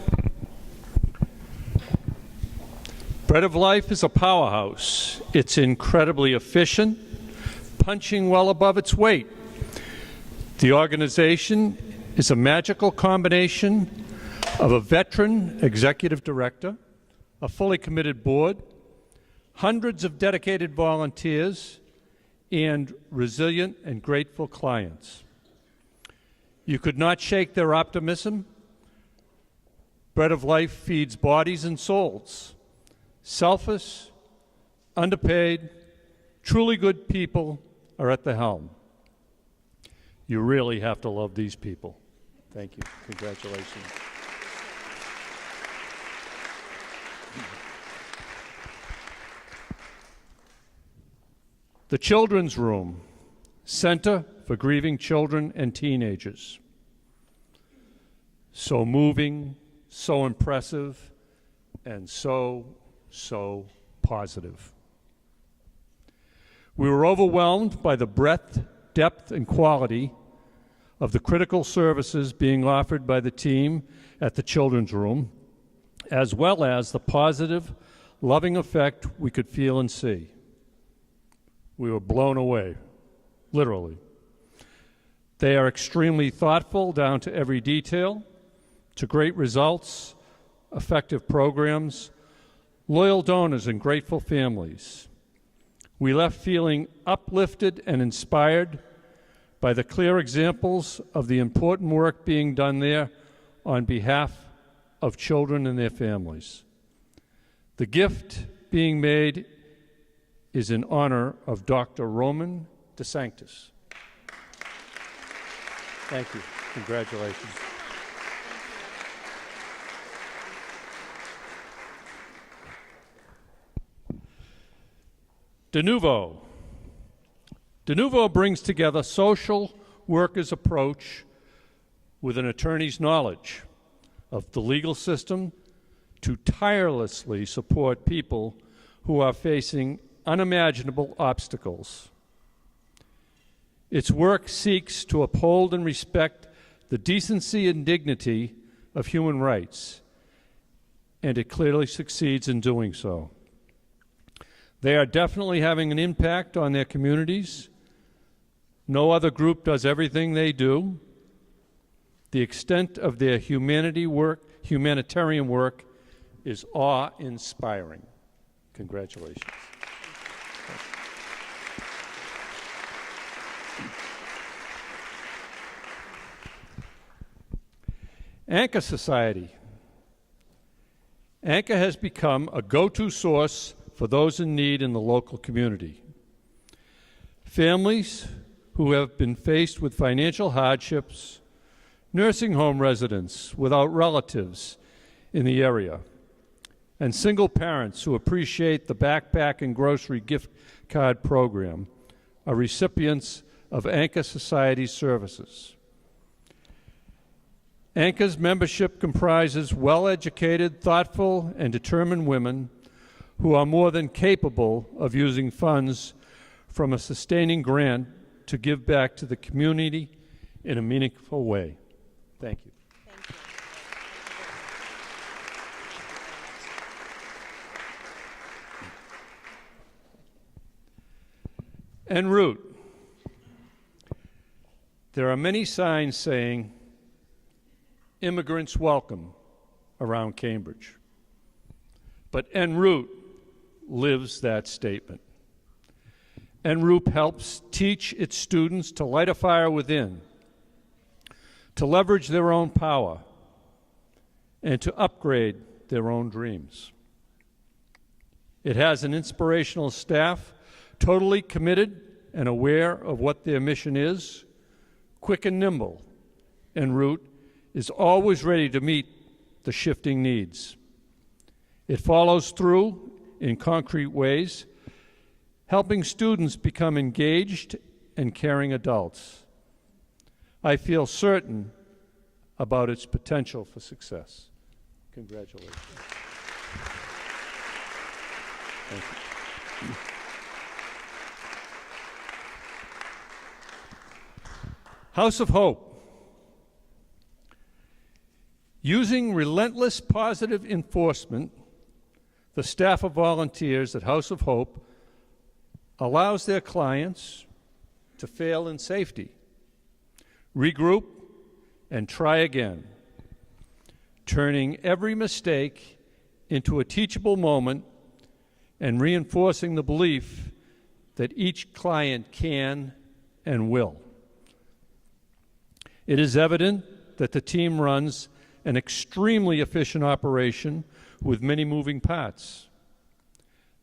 Bread of Life is a powerhouse. It's incredibly efficient, punching well above its weight. The organization is a magical combination of a veteran executive director, a fully committed board, hundreds of dedicated volunteers, and resilient and grateful clients. You could not shake their optimism. Bread of Life feeds bodies and souls. Selfless, underpaid, truly good people are at the helm. You really have to love these people. Thank you. Congratulations. The Children's Room, Center for Grieving Children and Teenagers. So moving, so impressive, and so positive. We were overwhelmed by the breadth, depth, and quality of the critical services being offered by the team at the Children's Room, as well as the positive, loving effect we could feel and see. We were blown away, literally. They are extremely thoughtful down to every detail, to great results, effective programs, loyal donors, and grateful families. We left feeling uplifted and inspired by the clear examples of the important work being done there on behalf of children and their families. The gift being made is in honor of Dr. Roman DeSanctis. Thank you. Congratulations. De Novo. De Novo brings together social workers' approach with an attorney's knowledge of the legal system to tirelessly support people who are facing unimaginable obstacles. Its work seeks to uphold and respect the decency and dignity of human rights, and it clearly succeeds in doing so. They are definitely having an impact on their communities. No other group does everything they do. The extent of their humanitarian work is awe-inspiring. Congratulations. Anchor Society. Anchor has become a go-to source for those in need in the local community. Families who have been faced with financial hardships, nursing home residents without relatives in the area, and single parents who appreciate the backpack and grocery gift card program are recipients of Anchor Society services. Anchor's membership comprises well-educated, thoughtful, and determined women who are more than capable of using funds from a sustaining grant to give back to the community in a meaningful way. Thank you. En route. There are many signs saying, immigrants welcome around Cambridge. But en route lives that statement. En route helps teach its students to light a fire within, to leverage their own power, and to upgrade their own dreams. It has an inspirational staff totally committed and aware of what their mission is, quick and nimble. En route is always ready to meet the shifting needs. It follows through in concrete ways, helping students become engaged and caring adults. I feel certain about its potential for success. Congratulations. Thank you. House of Hope. Using relentless positive enforcement, the staff of volunteers at House of Hope allows their clients to fail in safety, regroup, and try again, turning every mistake into a teachable moment and reinforcing the belief that each client can and will. It is evident that the team runs an extremely efficient operation with many moving parts.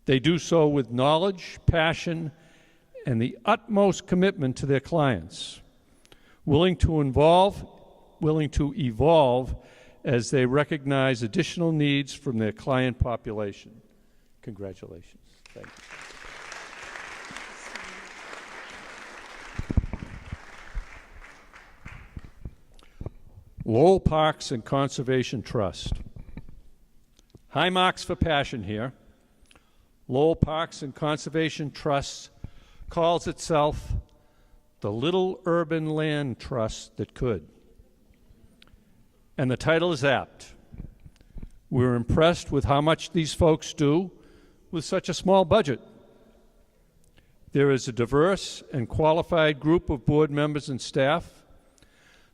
They do so with knowledge, passion, and the utmost commitment to their clients, willing to evolve as they recognize additional needs from their client population. Congratulations. Thank you. Lowell Parks and Conservation Trust. High marks for passion here. Lowell Parks and Conservation Trust calls itself the Little Urban Land Trust That Could. And the title is apt. We're impressed with how much these folks do with such a small budget. There is a diverse and qualified group of board members and staff.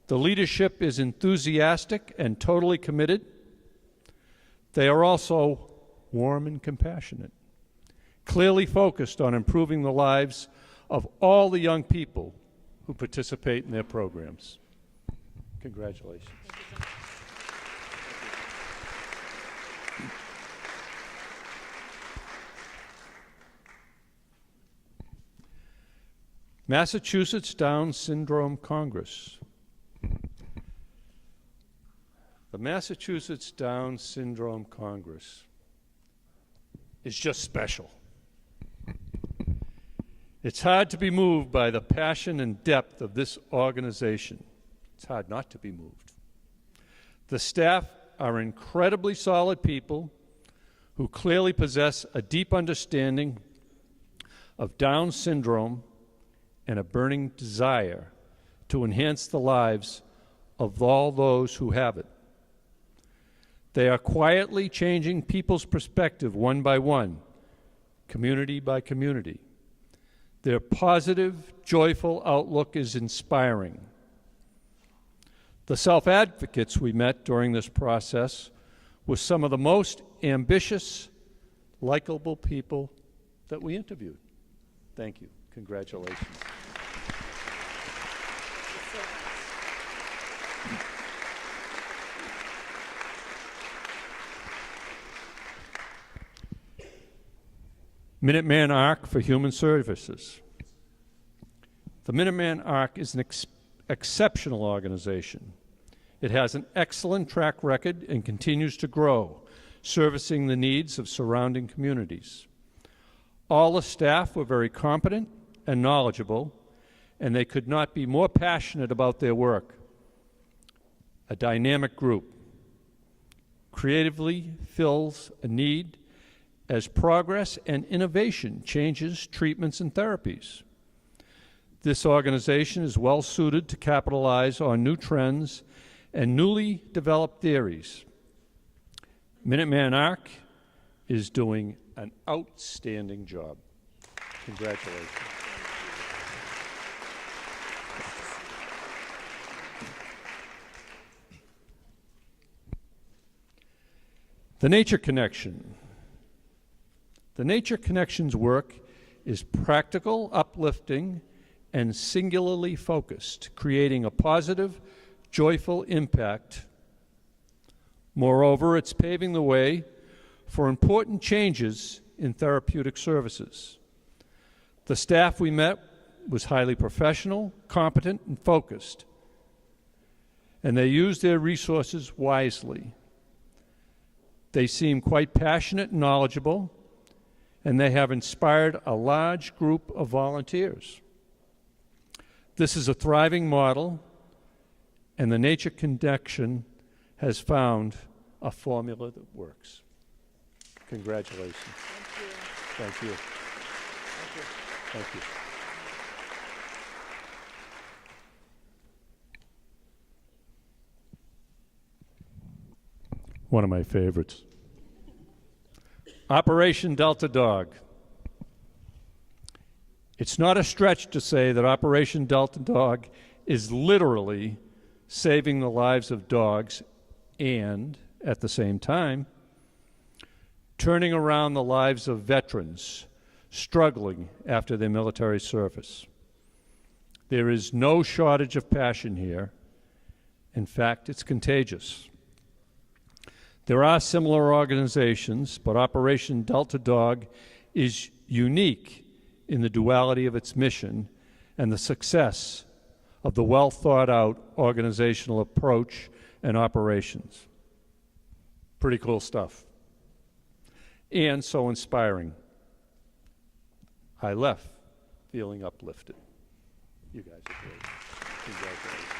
The leadership is enthusiastic and totally committed. They are also warm and compassionate, clearly focused on improving the lives of all the young people who participate in their programs. Congratulations. Massachusetts Down Syndrome Congress. The Massachusetts Down Syndrome Congress is just special. It's hard to be moved by the passion and depth of this organization. It's hard not to be moved. The staff are incredibly solid people who clearly possess a deep understanding of Down syndrome and a burning desire to enhance the lives of all those who have it. They are quietly changing people's perspective one by one, community by community. Their positive, joyful outlook is inspiring. The self-advocates we met during this process were some of the most ambitious, likable people that we interviewed. Thank you. Congratulations. Minuteman Arc for Human Services. The Minuteman Arc is an exceptional organization. It has an excellent track record and continues to grow, servicing the needs of surrounding communities. All the staff were very competent and knowledgeable, and they could not be more passionate about their work. A dynamic group creatively fills a need as progress and innovation changes treatments and therapies. This organization is well suited to capitalize on new trends and newly developed theories. Minuteman Arc is doing an outstanding job. Congratulations. The Nature Connection. The Nature Connection's work is practical, uplifting, and singularly focused, creating a positive, joyful impact. Moreover, it's paving the way for important changes in therapeutic services. The staff we met was highly professional, competent, and focused, and they used their resources wisely. They seem quite passionate and knowledgeable, and they have inspired a large group of volunteers. This is a thriving model, and the Nature Connection has found a formula that works. Congratulations. Thank you. Thank you. Thank you. One of my favorites. Operation Delta Dog. It's not a stretch to say that Operation Delta Dog is literally saving the lives of dogs and, at the same time, turning around the lives of veterans struggling after their military service. There is no shortage of passion here. In fact, it's contagious. There are similar organizations, but Operation Delta Dog is unique in the duality of its mission and the success of the well-thought-out organizational approach and operations. Pretty cool stuff. And so inspiring. I left feeling uplifted. You guys are great. Congratulations.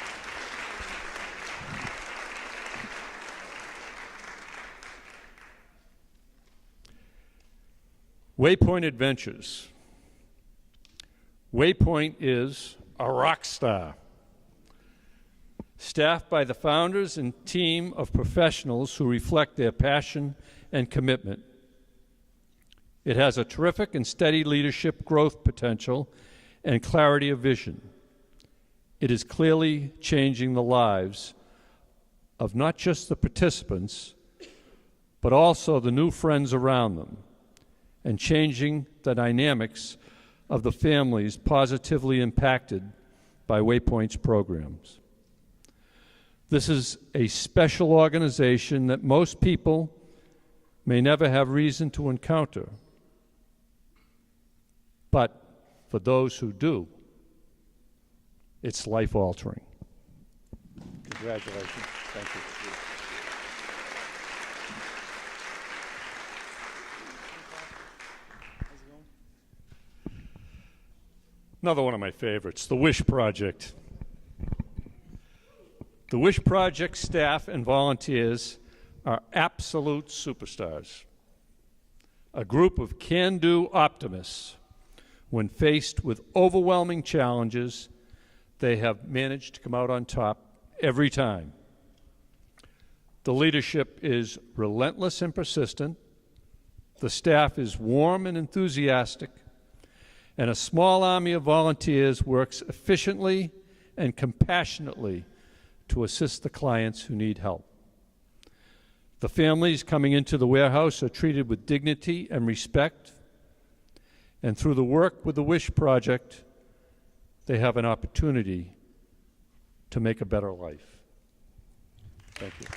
Waypoint Adventures. Waypoint is a rock star. Staffed by the founders and team of professionals who reflect their passion and commitment. It has a terrific and steady leadership growth potential and clarity of vision. It is clearly changing the lives of not just the participants, but also the new friends around them, and changing the dynamics of the families positively impacted by Waypoint's programs. This is a special organization that most people may never have reason to encounter. But for those who do, it's life-altering. Congratulations. Thank you. Another one of my favorites, the WISH Project. The WISH Project staff and volunteers are absolute superstars. A group of can-do optimists. When faced with overwhelming challenges, they have managed to come out on top every time. The leadership is relentless and persistent. The staff is warm and enthusiastic. And a small army of volunteers works efficiently and compassionately to assist the clients who need help. The families coming into the warehouse are treated with dignity and respect. And through the work with the Wish Project, they have an opportunity to make a better life. Thank you.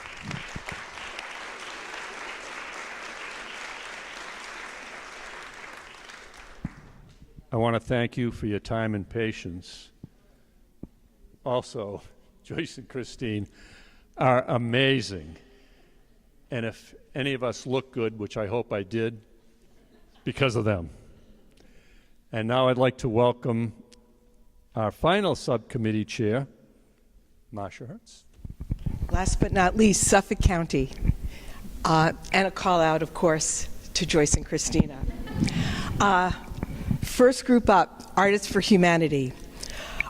I want to thank you for your time and patience. Also, Joyce and Christine are amazing. And if any of us look good, which I hope I did, because of them. And now I'd like to welcome our final subcommittee chair, Marcia Hertz. Last but not least, Suffolk County. And a call out, of course, to Joyce and Christina. First group up, Artists for Humanity.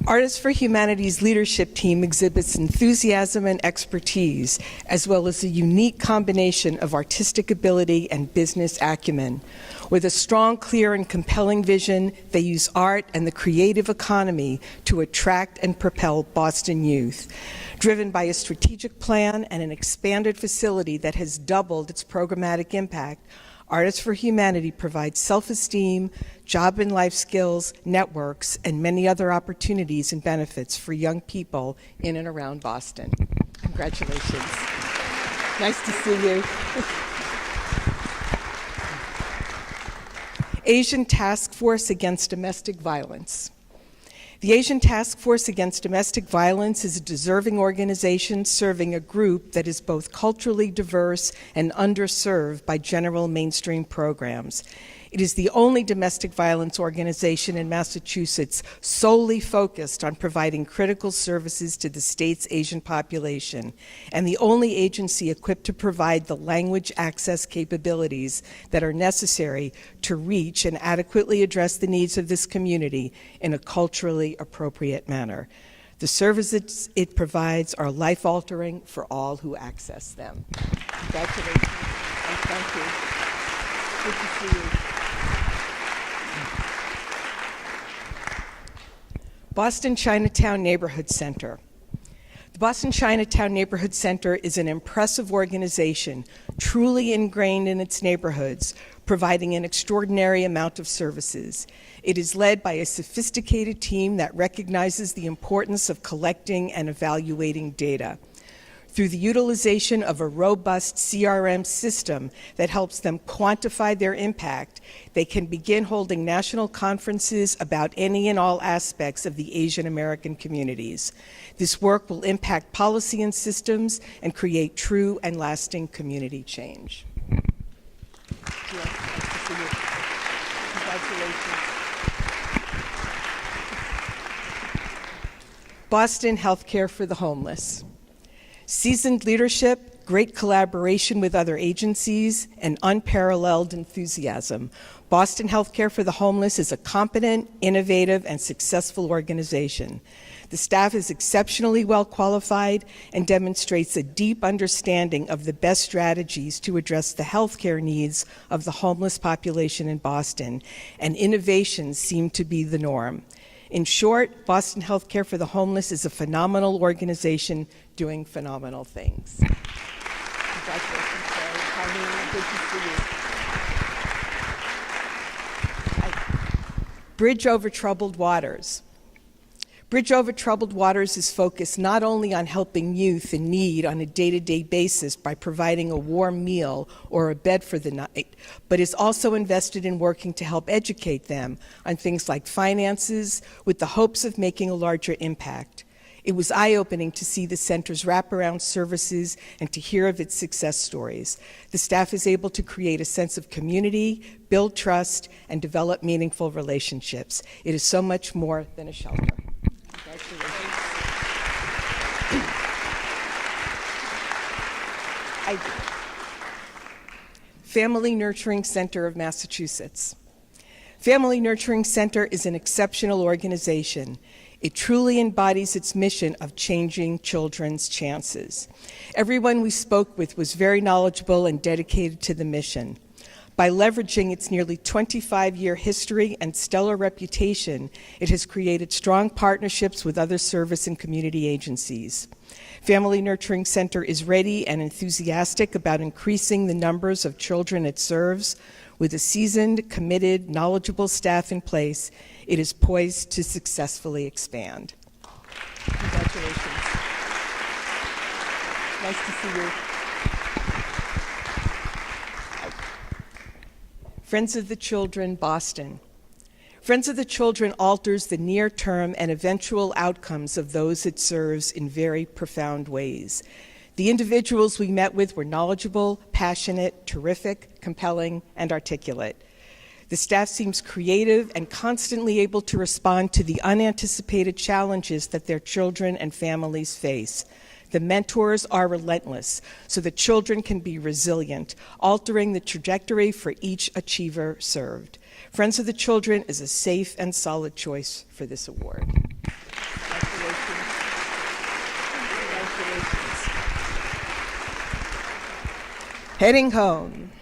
Artists for Humanity's leadership team exhibits enthusiasm and expertise, as well as a unique combination of artistic ability and business acumen. With a strong, clear, and compelling vision, they use art and the creative economy to attract and propel Boston youth. Driven by a strategic plan and an expanded facility that has doubled its programmatic impact, Artists for Humanity provides self-esteem, job and life skills, networks, and many other opportunities and benefits for young people in and around Boston. Congratulations. Nice to see you. Asian Task Force Against Domestic Violence. The Asian Task Force Against Domestic Violence is a deserving organization serving a group that is both culturally diverse and underserved by general mainstream programs. It is the only domestic violence organization in Massachusetts solely focused on providing critical services to the state's Asian population, and the only agency equipped to provide the language access capabilities that are necessary to reach and adequately address the needs of this community in a culturally appropriate manner. The services it provides are life-altering for all who access them. Congratulations and thank you. Good to see you. Boston Chinatown Neighborhood Center. The Boston Chinatown Neighborhood Center is an impressive organization, truly ingrained in its neighborhoods, providing an extraordinary amount of services. It is led by a sophisticated team that recognizes the importance of collecting and evaluating data. Through the utilization of a robust CRM system that helps them quantify their impact, they can begin holding national conferences about any and all aspects of the Asian American communities. This work will impact policy and systems and create true and lasting community change. Yes, nice to see you. Congratulations. Boston Healthcare for the Homeless. Seasoned leadership, great collaboration with other agencies, and unparalleled enthusiasm. Boston Healthcare for the Homeless is a competent, innovative, and successful organization. The staff is exceptionally well qualified and demonstrates a deep understanding of the best strategies to address the healthcare needs of the homeless population in Boston, and innovations seem to be the norm. In short, Boston Healthcare for the Homeless is a phenomenal organization doing phenomenal things. Congratulations, Sarah. Colleen, good to see you. Bridge Over Troubled Waters. Bridge Over Troubled Waters is focused not only on helping youth in need on a day-to-day basis by providing a warm meal or a bed for the night, but is also invested in working to help educate them on things like finances with the hopes of making a larger impact. It was eye-opening to see the center's wraparound services and to hear of its success stories. The staff is able to create a sense of community, build trust, and develop meaningful relationships. It is so much more than a shelter. Congratulations. Family Nurturing Center of Massachusetts. Family Nurturing Center is an exceptional organization. It truly embodies its mission of changing children's chances. Everyone we spoke with was very knowledgeable and dedicated to the mission. By leveraging its nearly 25-year history and stellar reputation, it has created strong partnerships with other service and community agencies. Family Nurturing Center is ready and enthusiastic about increasing the numbers of children it serves. With a seasoned, committed, knowledgeable staff in place, it is poised to successfully expand. Congratulations. Nice to see you. Friends of the Children, Boston. Friends of the Children alters the near-term and eventual outcomes of those it serves in very profound ways. The individuals we met with were knowledgeable, passionate, terrific, compelling, and articulate. The staff seems creative and constantly able to respond to the unanticipated challenges that their children and families face. The mentors are relentless, so the children can be resilient, altering the trajectory for each achiever served. Friends of the Children is a safe and solid choice for this award. Congratulations. Heading Home.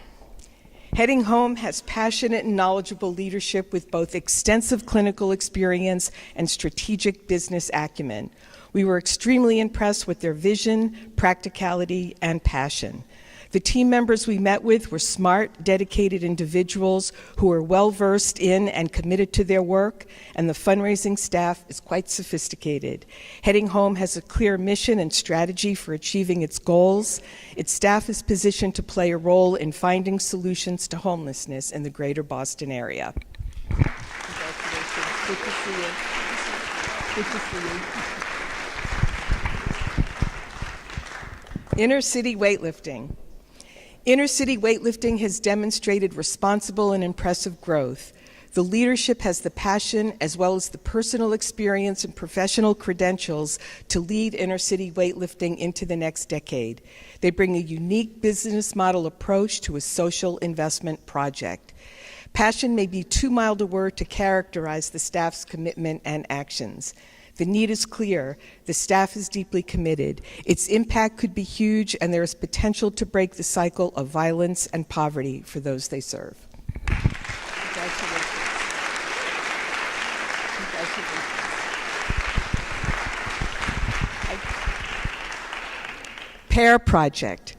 Heading Home has passionate and knowledgeable leadership with both extensive clinical experience and strategic business acumen. We were extremely impressed with their vision, practicality, and passion. The team members we met with were smart, dedicated individuals who are well-versed in and committed to their work, and the fundraising staff is quite sophisticated. Heading Home has a clear mission and strategy for achieving its goals. Its staff is positioned to play a role in finding solutions to homelessness in the greater Boston area. Congratulations. Good to see you. Good to see you. Inner City Weightlifting. Inner City Weightlifting has demonstrated responsible and impressive growth. The leadership has the passion as well as the personal experience and professional credentials to lead Inner City Weightlifting into the next decade. They bring a unique business model approach to a social investment project. Passion may be too mild a word to characterize the staff's commitment and actions. The need is clear. The staff is deeply committed. Its impact could be huge, and there is potential to break the cycle of violence and poverty for those they serve. Congratulations. PAIR Project.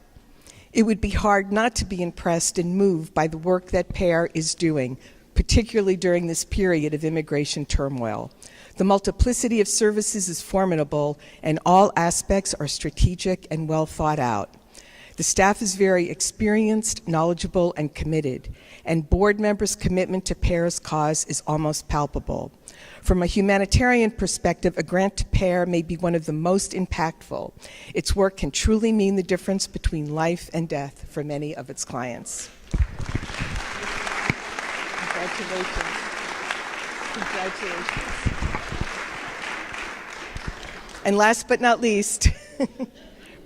It would be hard not to be impressed and moved by the work that PAIR is doing, particularly during this period of immigration turmoil. The multiplicity of services is formidable, and all aspects are strategic and well thought out. The staff is very experienced, knowledgeable, and committed, and board members' commitment to PAIR's cause is almost palpable. From a humanitarian perspective, a grant to PAIR may be one of the most impactful. Its work can truly mean the difference between life and death for many of its clients. Congratulations. Congratulations. And last but not least,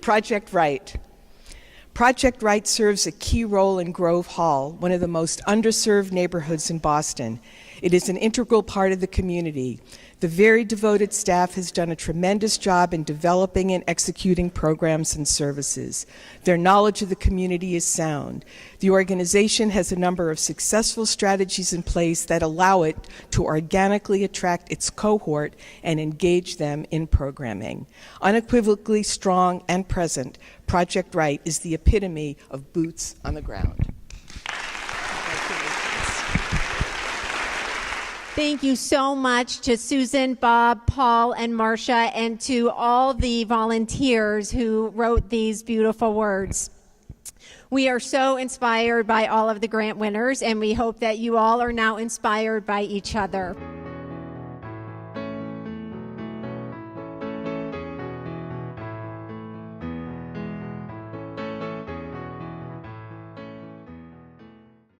Project Right. Project Right serves a key role in Grove Hall, one of the most underserved neighborhoods in Boston. It is an integral part of the community. The very devoted staff has done a tremendous job in developing and executing programs and services. Their knowledge of the community is sound. The organization has a number of successful strategies in place that allow it to organically attract its cohort and engage them in programming. Unequivocally strong and present, Project Right is the epitome of boots on the ground. Thank you so much to Susan, Bob, Paul, and Marcia, and to all the volunteers who wrote these beautiful words. We are so inspired by all of the grant winners, and we hope that you all are now inspired by each other.